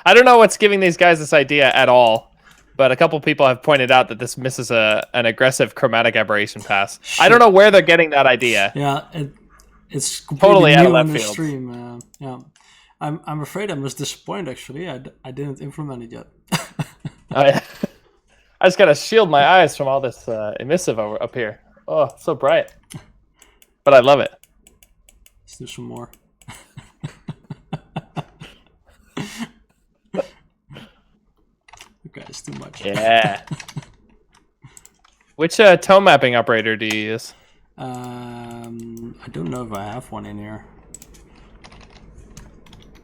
I don't know what's giving these guys this idea at all, but a couple people have pointed out that this misses an aggressive chromatic aberration pass. I don't know where they're getting that idea. Yeah, it's completely Totally out of new left in the field. stream. Yeah, I'm afraid I was disappointed. Actually, I didn't implement it yet. I just gotta shield my eyes from all this emissive up here. Oh, it's so bright, but I love it. Let's do some more. Okay, it's too much. Yeah. Which tone mapping operator do you use? I don't know if I have one in here.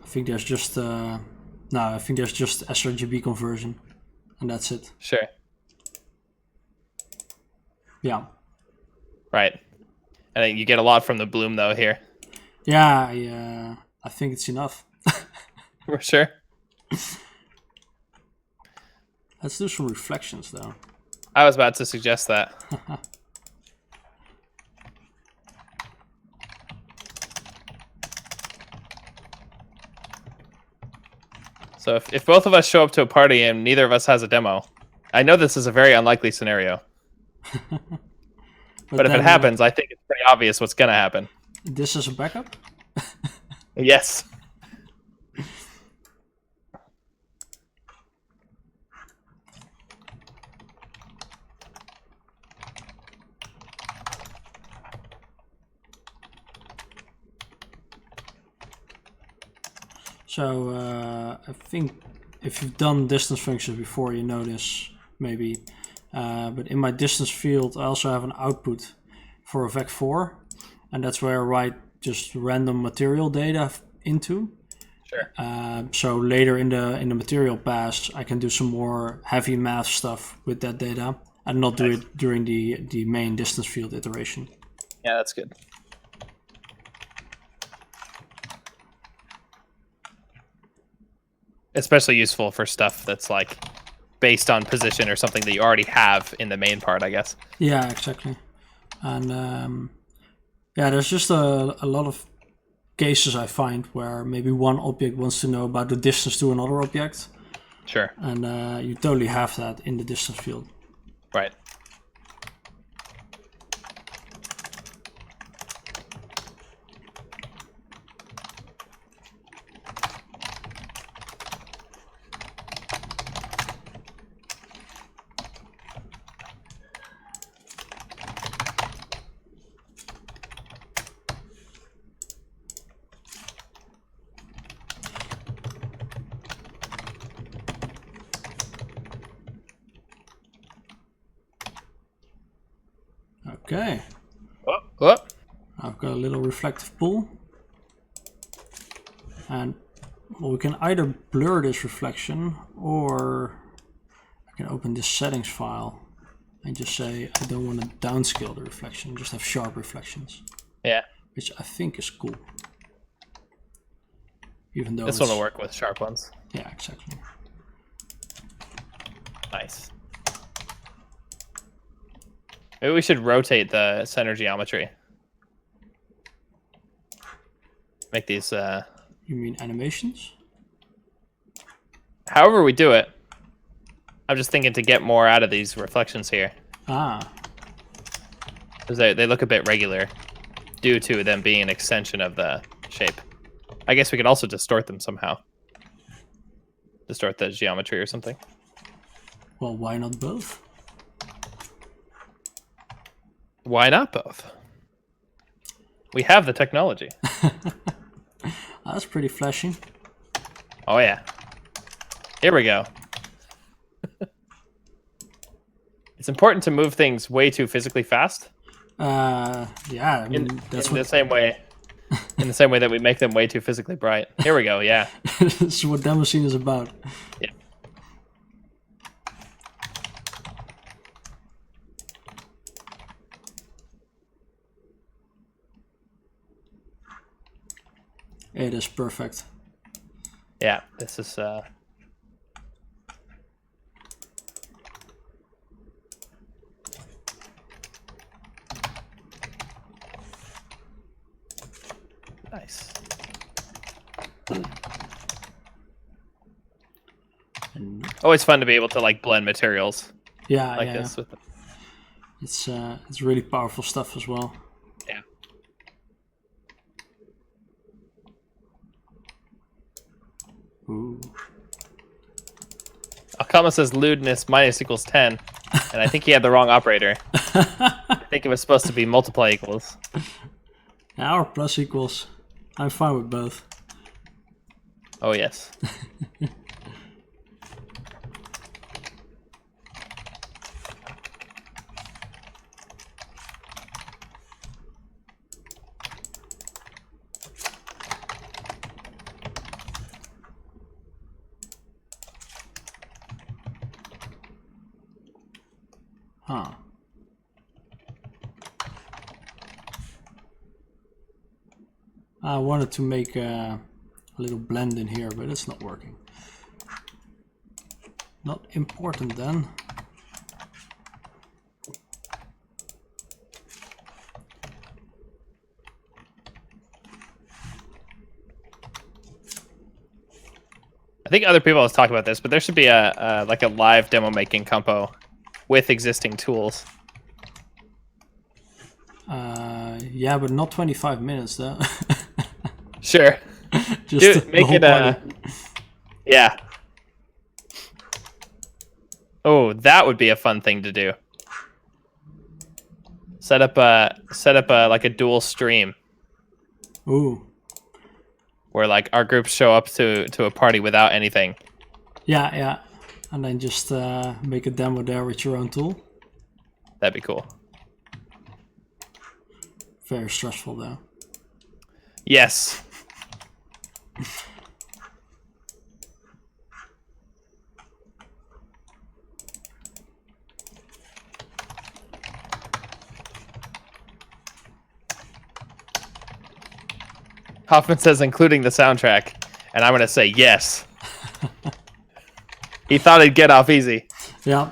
I think there's just I think there's just sRGB conversion, and that's it. Sure. Yeah. Right. I think you get a lot from the bloom though here. Yeah, I think it's enough. For sure. Let's do some reflections though. I was about to suggest that. So if both of us show up to a party and neither of us has a demo, I know this is a very unlikely scenario. But if it happens, I think it's pretty obvious what's going to happen. This is a backup? Yes. So I think if you've done distance functions before, you know this maybe. But in my distance field, I also have an output for a vec4, and that's where I write just random material data into. Sure. So later in the material pass, I can do some more heavy math stuff with that data, and not do it during the main distance field iteration. Yeah, that's good. Especially useful for stuff that's like based on position or something that you already have in the main part, I guess. Yeah, exactly. And yeah, there's just a lot of cases I find where maybe one object wants to know about the distance to another object. Sure. And you totally have that in the distance field. Right. Okay. Oh. I've got a little reflective pool. And well, we can either blur this reflection, or I can open this settings file and just say I don't want to downscale the reflection, just have sharp reflections. Yeah. Which I think is cool. Even though this one will work with sharp ones. Yeah, exactly. Nice. Maybe we should rotate the center geometry. Make these... You mean animations? However we do it. I'm just thinking to get more out of these reflections here. Ah. Because they look a bit regular due to them being an extension of the shape. I guess we could also distort them somehow. Distort the geometry or something. Well, why not both? Why not both? We have the technology. That's pretty flashy. Oh yeah. Here we go. It's important to move things way too physically fast. Yeah, I mean, that's in the same way. In the same way that we make them way too physically bright. Here we go, yeah. This is what demo scene is about. Yeah. It is perfect. Yeah, this is nice. And Always fun to be able to like blend materials yeah, like yeah. this with It's really powerful stuff as well. yeah. Ooh. Alcama says lewdness minus equals 10, and I think he had the wrong operator. I think it was supposed to be multiply equals. Yeah, or plus equals. I'm fine with both. Oh yes. Huh. I wanted to make a little blend in here, but it's not working. Not important then. I think other people have talked about this, but there should be a like a live demo making compo with existing tools. Yeah, but not 25 minutes though. Sure. Just Dude, make it yeah. Oh, that would be a fun thing to do. Set up a like a dual stream Ooh. where like our groups show up to a party without anything. Yeah, yeah. And then just make a demo there with your own tool. That'd be cool. Very stressful though. Yes. Hoffman says including the soundtrack, and I'm gonna say yes. He thought he'd get off easy. Yeah.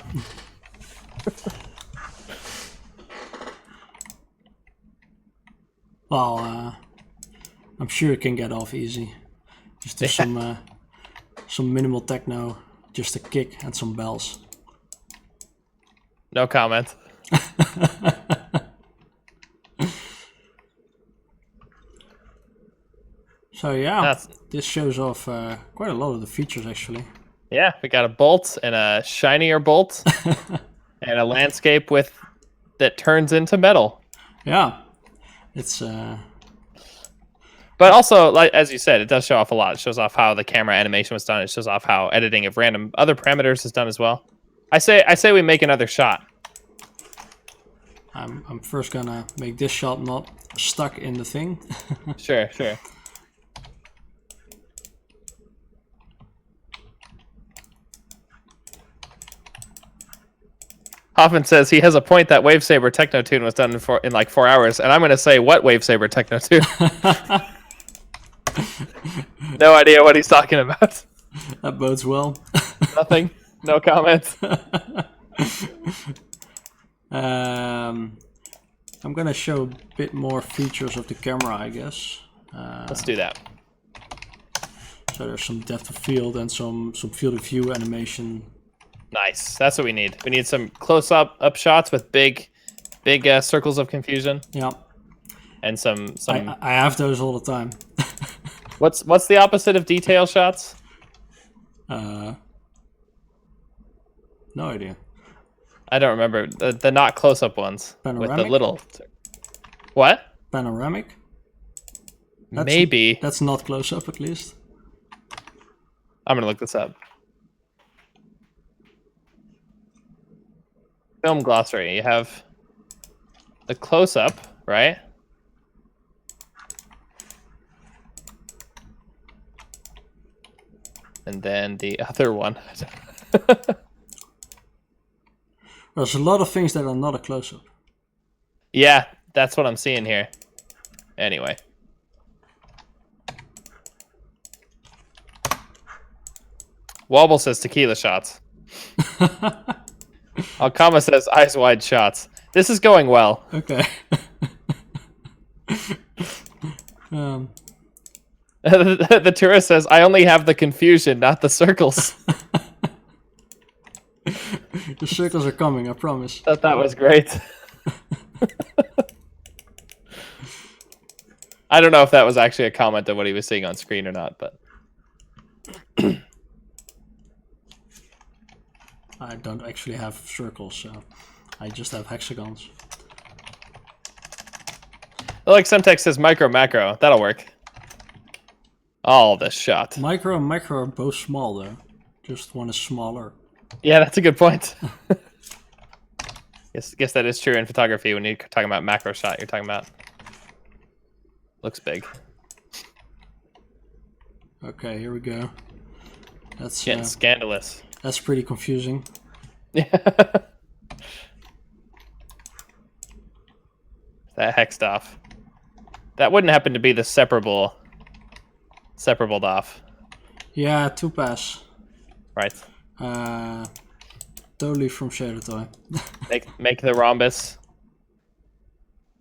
Well, I'm sure it can get off easy. Just do some minimal techno, just a kick and some bells. No comment. So yeah, this shows off quite a lot of the features actually. Yeah, we got a bolt and a shinier bolt and a landscape that turns into metal. Yeah, it's. But also, like as you said, it does show off a lot. It shows off how the camera animation was done. It shows off how editing of random other parameters is done as well. I say we make another shot. I'm first gonna make this shot not stuck in the thing. Sure. Hoffman says he has a point that Wavesaber Techno Tune was done in like 4 hours, and I'm going to say what Wavesaber Techno Tune. No idea what he's talking about. That bodes well. Nothing. No comment. I'm gonna show a bit more features of the camera, I guess. Let's do that. So there's some depth of field and some field of view animation. Nice. That's what we need. We need some close-up shots with big circles of confusion. Yeah. And some. I have those all the time. What's the opposite of detail shots? No idea. I don't remember the not close-up ones Panoramic? with the little. What? Panoramic? Maybe. That's not close up, at least. I'm gonna look this up. Film glossary. You have the close-up, right? And then the other one. There's a lot of things that are not a close-up. Yeah, that's what I'm seeing here. Anyway. Wobble says tequila shots. Alkama says eyes wide shots. This is going well. Okay. The tourist says, I only have the confusion, not the circles. The circles are coming, I promise. Thought that was great. I don't know if that was actually a comment of what he was seeing on screen or not, but I don't actually have circles, so I just have hexagons. like Semtex says micro macro. That'll work. Oh, this shot. Micro and macro are both small, though. Just one is smaller. Yeah, that's a good point. Guess that is true in photography. When you're talking about macro shot, you're talking about looks big. Okay, here we go. That's getting scandalous. That's pretty confusing. Yeah. That hexed off. That wouldn't happen to be the separable off. Yeah, 2-pass. Right. Totally from Shader Toy. make the rhombus.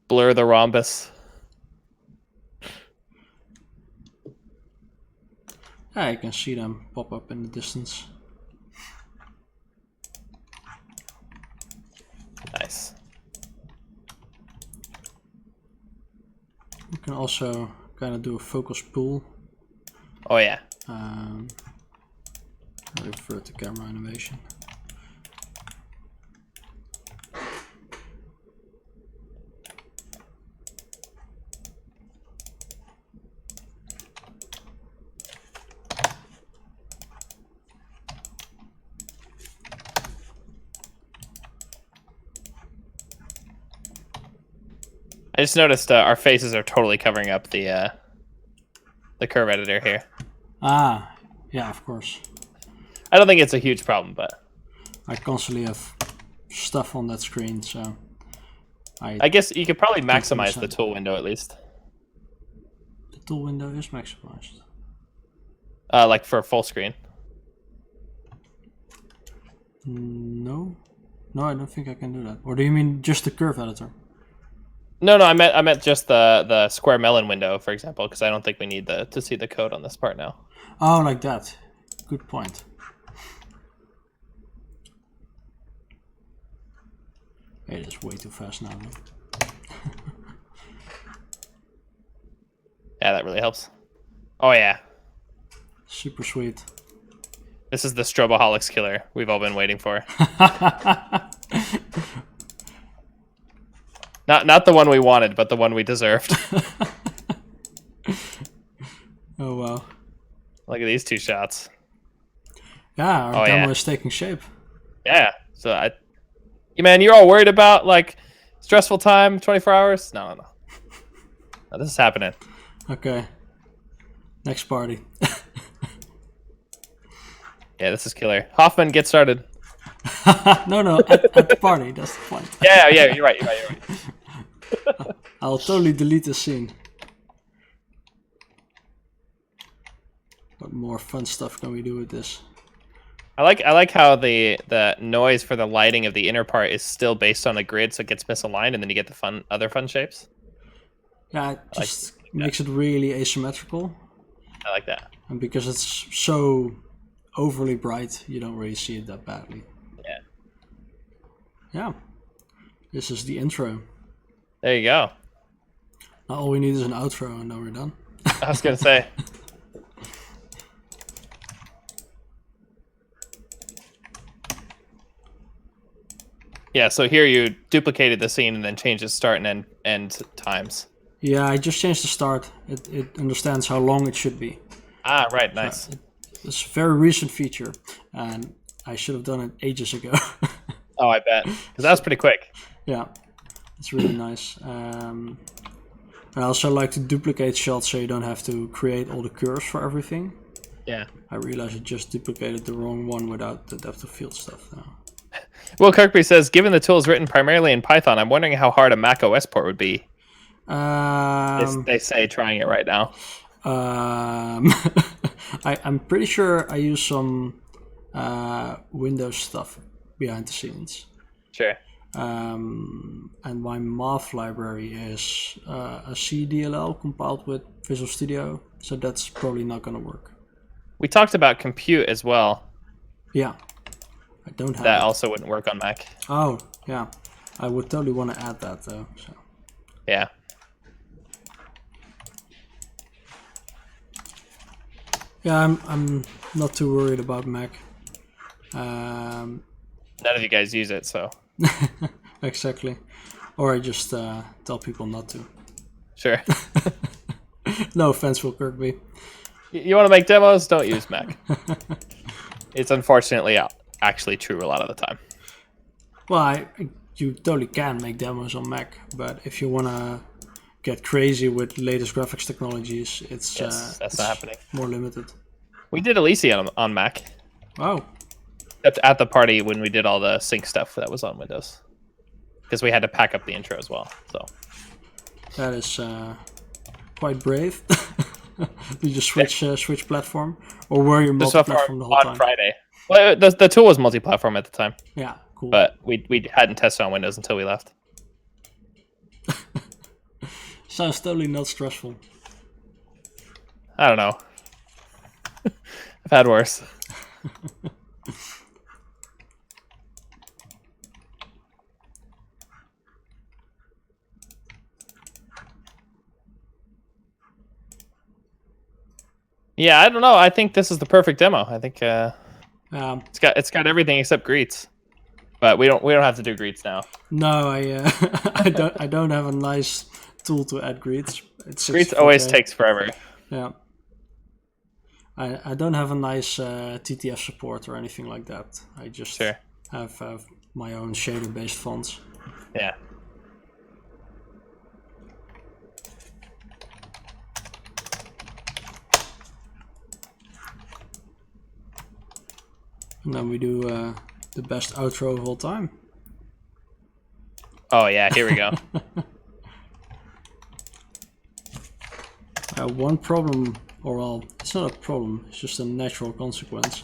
Blur the rhombus. I can see them pop up in the distance. Nice. You can also kind of do a focus pull. Oh yeah. Revert the camera animation. I just noticed our faces are totally covering up the curve editor here. Ah, yeah, of course. I don't think it's a huge problem, but I constantly have stuff on that screen, so I guess you could probably maximize the tool window at least. The tool window is maximized. Like for full screen. No, I don't think I can do that. Or do you mean just the curve editor? No, I meant just the square melon window, for example, because I don't think we need to see the code on this part now. Oh, like that. Good point. It is way too fast now. Yeah, that really helps. Oh yeah. Super sweet. This is the Stroboholics killer we've all been waiting for. Not the one we wanted, but the one we deserved. Oh wow. Look at these two shots. Yeah, our demo is taking shape. Yeah. So man, you're all worried about like stressful time, 24 hours? No. No, this is happening. Okay. Next party. Yeah, this is killer. Hoffman, get started. No, at the party, that's the point. Yeah, you're right. I'll totally delete the scene. What more fun stuff can we do with this? I like how the noise for the lighting of the inner part is still based on a grid, so it gets misaligned, and then you get the other fun shapes. Yeah, it just makes it really asymmetrical. I like that. And because it's so overly bright, you don't really see it that badly. Yeah. Yeah. This is the intro. There you go. Now all we need is an outro and then we're done. I was gonna say. Yeah, so here you duplicated the scene and then changed the start and end times. Yeah, I just changed the start. It understands how long it should be. Ah, right, nice. It's a very recent feature, and I should have done it ages ago. Oh, I bet. Because that was pretty quick. Yeah, it's really nice. And I also like to duplicate shots so you don't have to create all the curves for everything. Yeah. I realized I just duplicated the wrong one without the depth of field stuff now. Will Kirkby says, given the tool is written primarily in Python, I'm wondering how hard a Mac OS port would be. They say trying it right now. I'm pretty sure I use some Windows stuff behind the scenes. Sure. And my math library is a CDLL compiled with Visual Studio, so that's probably not going to work. We talked about compute as well. Yeah. I don't have that it. also wouldn't work on Mac. Oh, yeah. I would totally want to add that though. So. Yeah. Yeah, I'm not too worried about Mac. None of you guys use it, so. Exactly. Or I just tell people not to. Sure. No offense, Will Kirkby. You want to make demos? Don't use Mac. It's unfortunately actually true a lot of the time. Well, you totally can make demos on Mac, but if you want to get crazy with latest graphics technologies, it's that's not happening. More limited. We did Elysium on Mac. Oh. At the party when we did all the sync stuff that was on Windows. Because we had to pack up the intro as well. So that is quite brave. Did you switch platform? Or were you multi-platform the whole time? On Friday. Well, the tool was multi-platform at the time. Yeah, cool. But we hadn't tested on Windows until we left. Sounds totally not stressful. I don't know. I've had worse. Yeah, I don't know. I think this is the perfect demo. I think it's got everything except greets, but we don't have to do greets now. No, I don't have a nice tool to add greets. Greets always takes forever. Yeah, I don't have a nice TTF support or anything like that. I just have my own shader based fonts. Yeah. And then we do the best outro of all time. Oh yeah, here we go. One problem, or well, it's not a problem, it's just a natural consequence.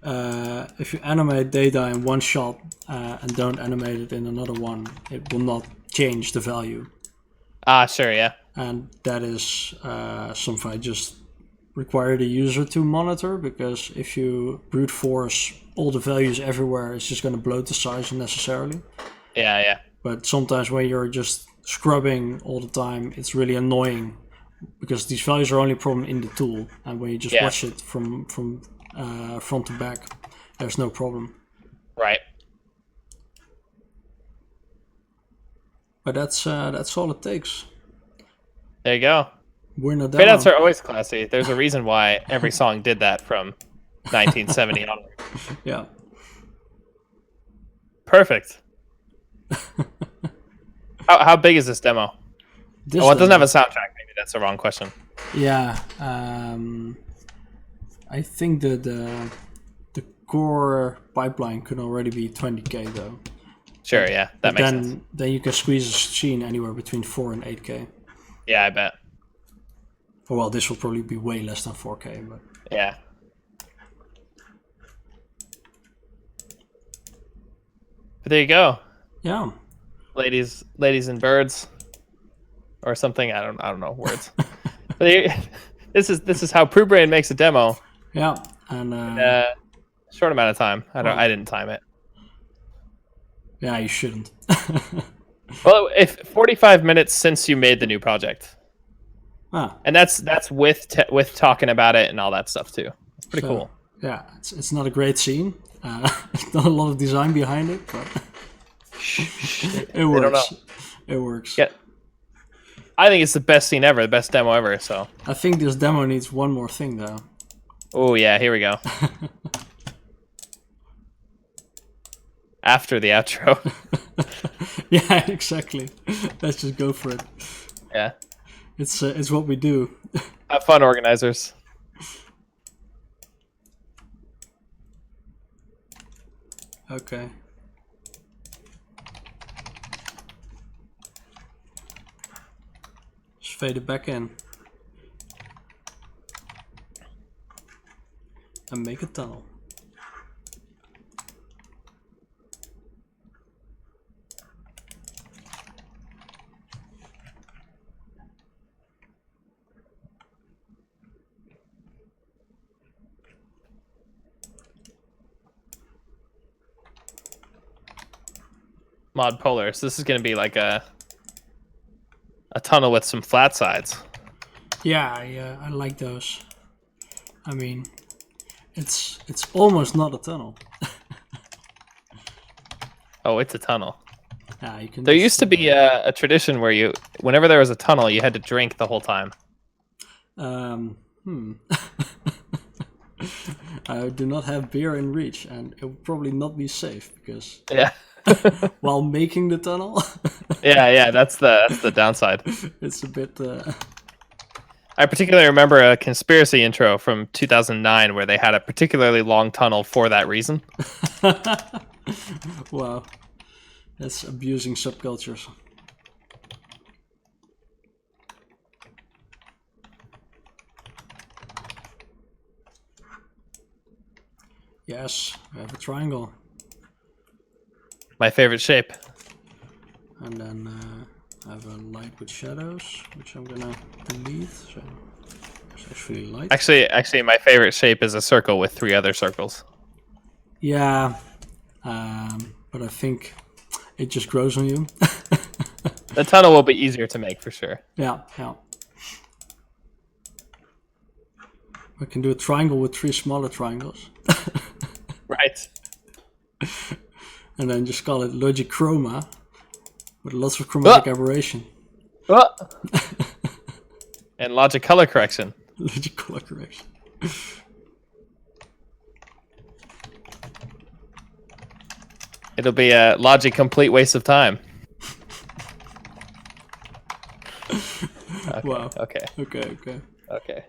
If you animate data in one shot and don't animate it in another one, it will not change the value. Ah, sure, yeah. And that is something I just require the user to monitor, because if you brute force all the values everywhere, it's just going to bloat the size unnecessarily. Yeah, yeah. But sometimes when you're just scrubbing all the time, it's really annoying, because these values are only a problem in the tool, and when you just watch it from front to back, there's no problem. Right. But that's all it takes. There you go. We're not demo. Fade-outs are always classy. There's a reason why every song did that from 1970 onward. Yeah. Perfect. How big is this demo? It doesn't have a soundtrack. Maybe that's the wrong question. Yeah. I think that the core pipeline could already be 20K though. Sure, yeah. That makes sense. Then you can squeeze a scene anywhere between 4 and 8K. Yeah, I bet. Oh, well, this will probably be way less than 4K, but yeah. there you go, Yeah. ladies and birds, or something. I don't know words. But this is how Poobrain makes a demo Yeah. And in a short amount of time. I didn't time it. yeah, you shouldn't. Well, if 45 minutes since you made the new project, and that's with talking about it and all that stuff too. It's pretty cool. Yeah, it's not a great scene. There's not a lot of design behind it, but it works. Don't know. It works. Yeah, I think it's the best scene ever, the best demo ever. So I think this demo needs one more thing though. Oh yeah, here we go. After the outro. Yeah, exactly. Let's just go for it. Yeah. It's what we do. Have fun, organizers. Okay. Just fade it back in. And make a tunnel. Mod polar. So this is going to be like a tunnel with some flat sides. Yeah, I like those. I mean, it's almost not a tunnel. Oh, it's a tunnel. Yeah, you can. There used to be a tradition where whenever there was a tunnel, you had to drink the whole time. I do not have beer in reach, and it would probably not be safe because Yeah. while making the tunnel, yeah, that's the downside. it's a bit. I particularly remember a conspiracy intro from 2009 where they had a particularly long tunnel for that reason. Wow, that's abusing subcultures. Yes, I have a triangle. My favorite shape. And then I have a light with shadows, which I'm gonna delete. So it's actually light. Actually, my favorite shape is a circle with 3 other circles. Yeah, but I think it just grows on you. The tunnel will be easier to make for sure. Yeah. I can do a triangle with 3 smaller triangles. Right. And then just call it Logic Chroma, with lots of chromatic aberration. And logic color correction. Logic color correction. It'll be a logic complete waste of time. Okay, Wow. Okay.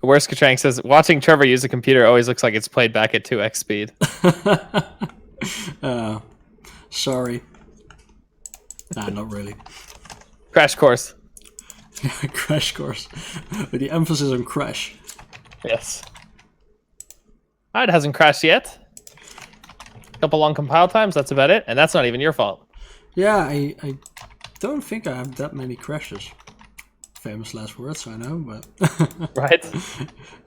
Worst Katrank says, watching Trevor use a computer always looks like it's played back at 2x speed. Sorry. Nah, not really. Crash course. Crash course. With the emphasis on crash. Yes. It hasn't crashed yet. Couple long compile times, that's about it. And that's not even your fault. Yeah, I don't think I have that many crashes. Famous last words, I know, but Right?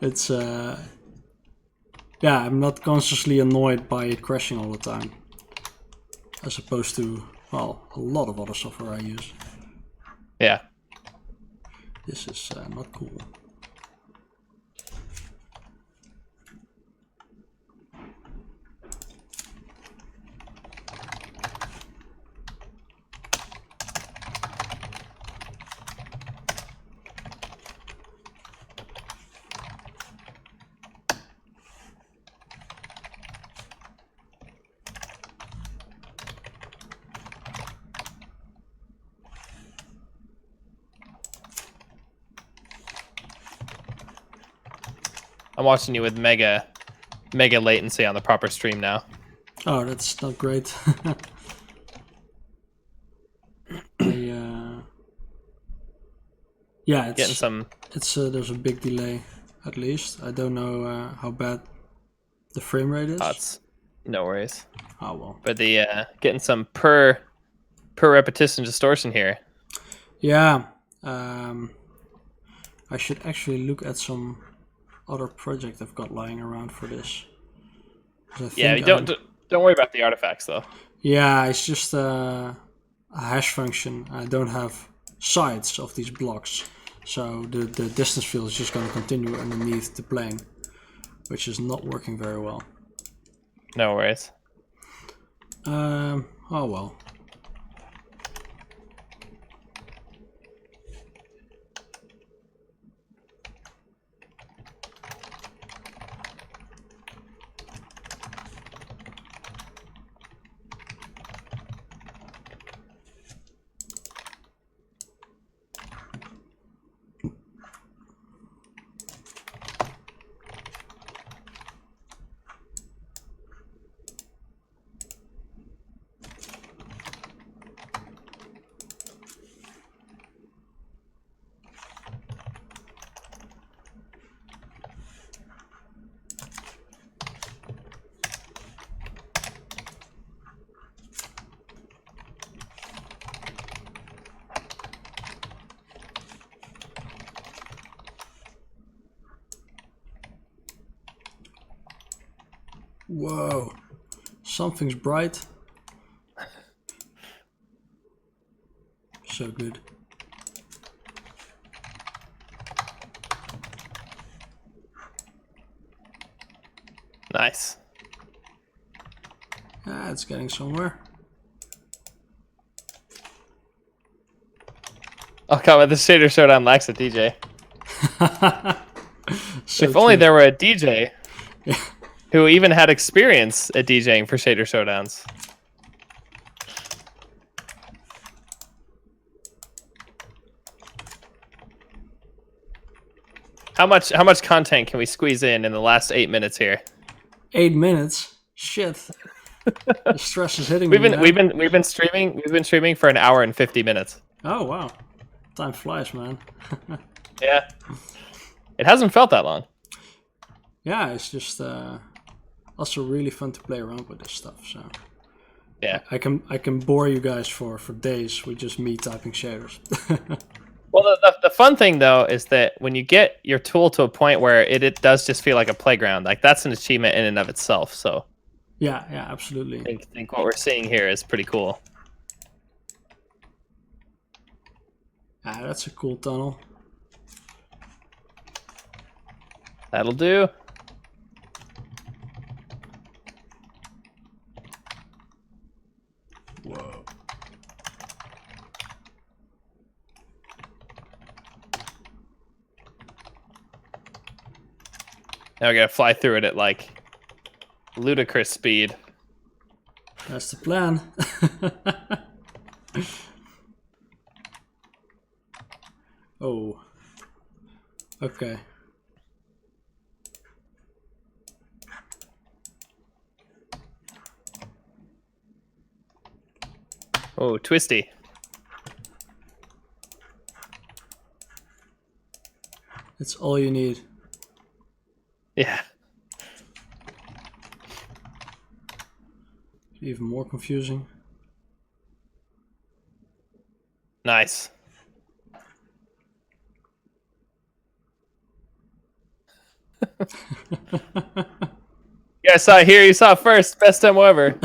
It's yeah, I'm not consciously annoyed by it crashing all the time, as opposed to, well, a lot of other software I use. Yeah. This is not cool. I'm watching you with mega latency on the proper stream now. Oh, that's not great. Yeah, it's Getting some. there's a big delay. At least I don't know how bad the frame rate is. Thoughts. No worries. Oh well. But the getting some per repetition distortion here. Yeah. I should actually look at some other project I've got lying around for this. Yeah, don't worry about the artifacts though. Yeah, it's just a hash function. I don't have sides of these blocks, so the distance field is just going to continue underneath the plane, which is not working very well. No worries. Oh well. Whoa, something's bright. So good. Nice. Ah, it's getting somewhere. Oh god, the Shader Showdown lacks a DJ. So if only true. there were a DJ Yeah. who even had experience at DJing for Shader Showdowns. How much content can we squeeze in the last 8 minutes here? 8 minutes? Shit. The stress is hitting We've me. been streaming for an hour and 50 minutes. Oh wow, time flies, man. Yeah. It hasn't felt that long. Yeah, it's just also really fun to play around with this stuff. So Yeah. I can bore you guys for days with just me typing shaders. Well, the fun thing though is that when you get your tool to a point where it does just feel like a playground, like that's an achievement in and of itself. So Yeah, absolutely. I think what we're seeing here is pretty cool. Ah, that's a cool tunnel. That'll do. Whoa. Now we gotta fly through it at like ludicrous speed. That's the plan. Oh. Okay. Oh, twisty. That's all you need. Yeah. Even more confusing. Nice. You guys saw it here. You saw it first. Best demo ever.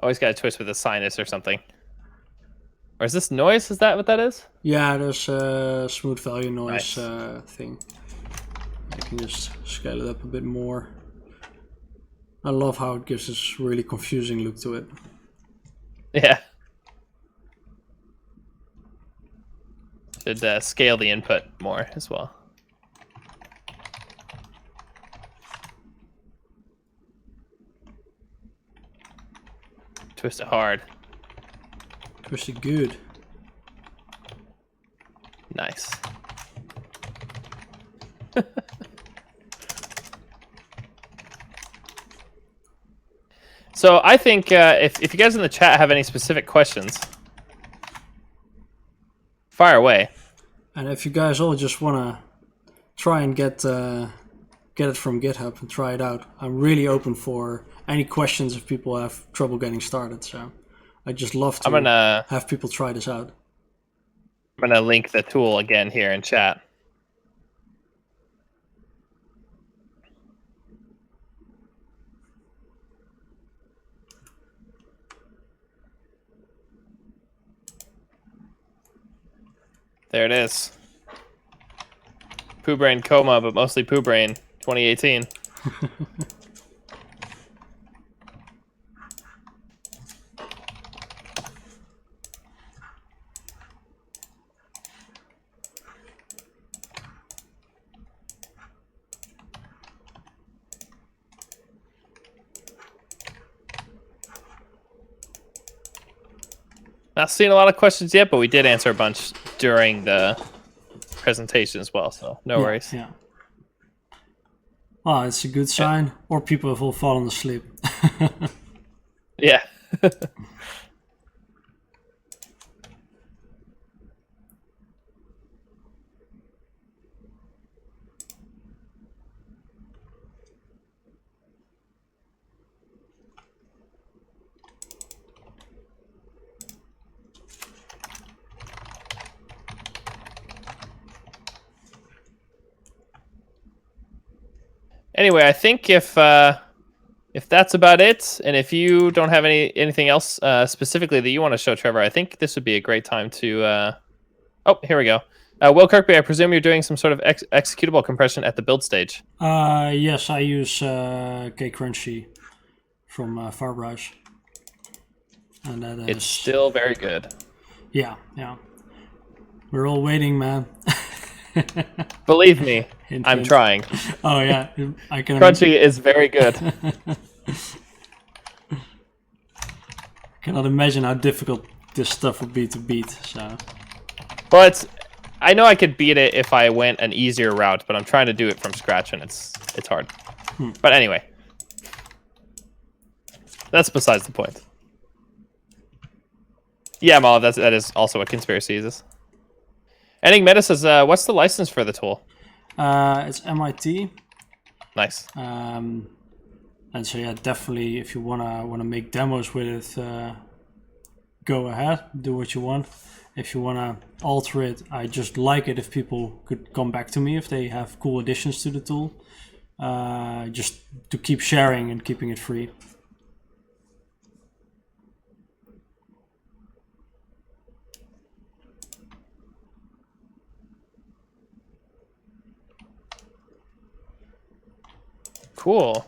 Always got to twist with a sinus or something. Or is this noise? Is that what that is? Yeah, there's a smooth value noise Nice. thing. I can just scale it up a bit more. I love how it gives this really confusing look to it. Yeah. Should scale the input more as well. Twist it hard. Twist it good. Nice. So I think if you guys in the chat have any specific questions, fire away. And if you guys all just want to try and get it from GitHub and try it out, I'm really open for any questions if people have trouble getting started. So I'd just love to have people try this out. I'm gonna link the tool again here in chat. There it is. Poobrain coma, but mostly Poobrain 2018. Not seeing a lot of questions yet, but we did answer a bunch during the presentation as well, so no worries. Yeah. Well, it's a good sign. Yeah. Or people have all fallen asleep. Yeah. Anyway, I think if that's about it, and if you don't have anything else specifically that you want to show, Trevor, I think this would be a great time to. Oh, here we go. Will Kirkby, I presume you're doing some sort of executable compression at the build stage. Yes, I use KCrunchy from Ferris, and that is. It's still very good. Yeah. We're all waiting, man. Believe me, I'm trying. Oh yeah, I can. Crunchy is very good. Cannot imagine how difficult this stuff would be to beat. So. But I know I could beat it if I went an easier route, but I'm trying to do it from scratch, and it's hard. But anyway, that's besides the point. Yeah, Mal, that is also what conspiracy is. Enigmeta says, what's the license for the tool? It's MIT. Nice. And so yeah, definitely if you wanna make demos with it, go ahead, do what you want. If you wanna alter it, I just like it if people could come back to me if they have cool additions to the tool. Just to keep sharing and keeping it free. Cool.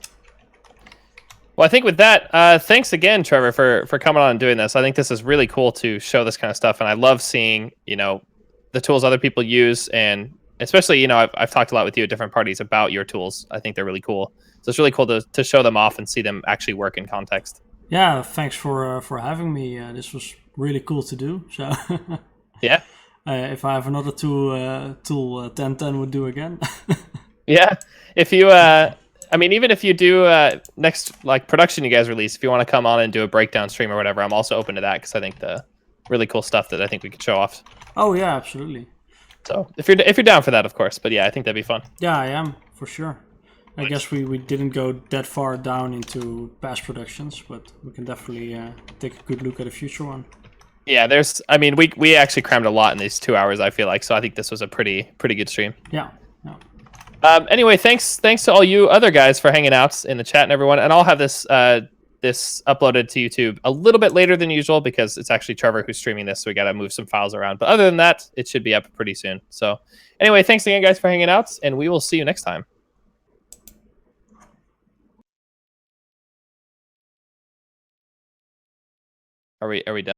Well, I think with that, thanks again, Trevor, for coming on and doing this. I think this is really cool to show this kind of stuff, and I love seeing, the tools other people use, and especially, I've talked a lot with you at different parties about your tools. I think they're really cool. So it's really cool to show them off and see them actually work in context. Yeah, thanks for having me. This was really cool to do. So yeah, if I have another tool 1010 would do again. Yeah, if you. Even if you do next production you guys release, if you want to come on and do a breakdown stream or whatever, I'm also open to that because I think the really cool stuff that I think we could show off. Oh yeah, absolutely. So if you're down for that, of course. But yeah, I think that'd be fun. Yeah, I am for sure. I guess we didn't go that far down into past productions, but we can definitely take a good look at a future one. Yeah, we actually crammed a lot in these 2 hours. I feel like so. I think this was a pretty good stream. Yeah. Anyway, thanks to all you other guys for hanging out in the chat and everyone. And I'll have this uploaded to YouTube a little bit later than usual because it's actually Trevor who's streaming this, so we got to move some files around. But other than that, it should be up pretty soon. So anyway, thanks again, guys, for hanging out, and we will see you next time. Are we done?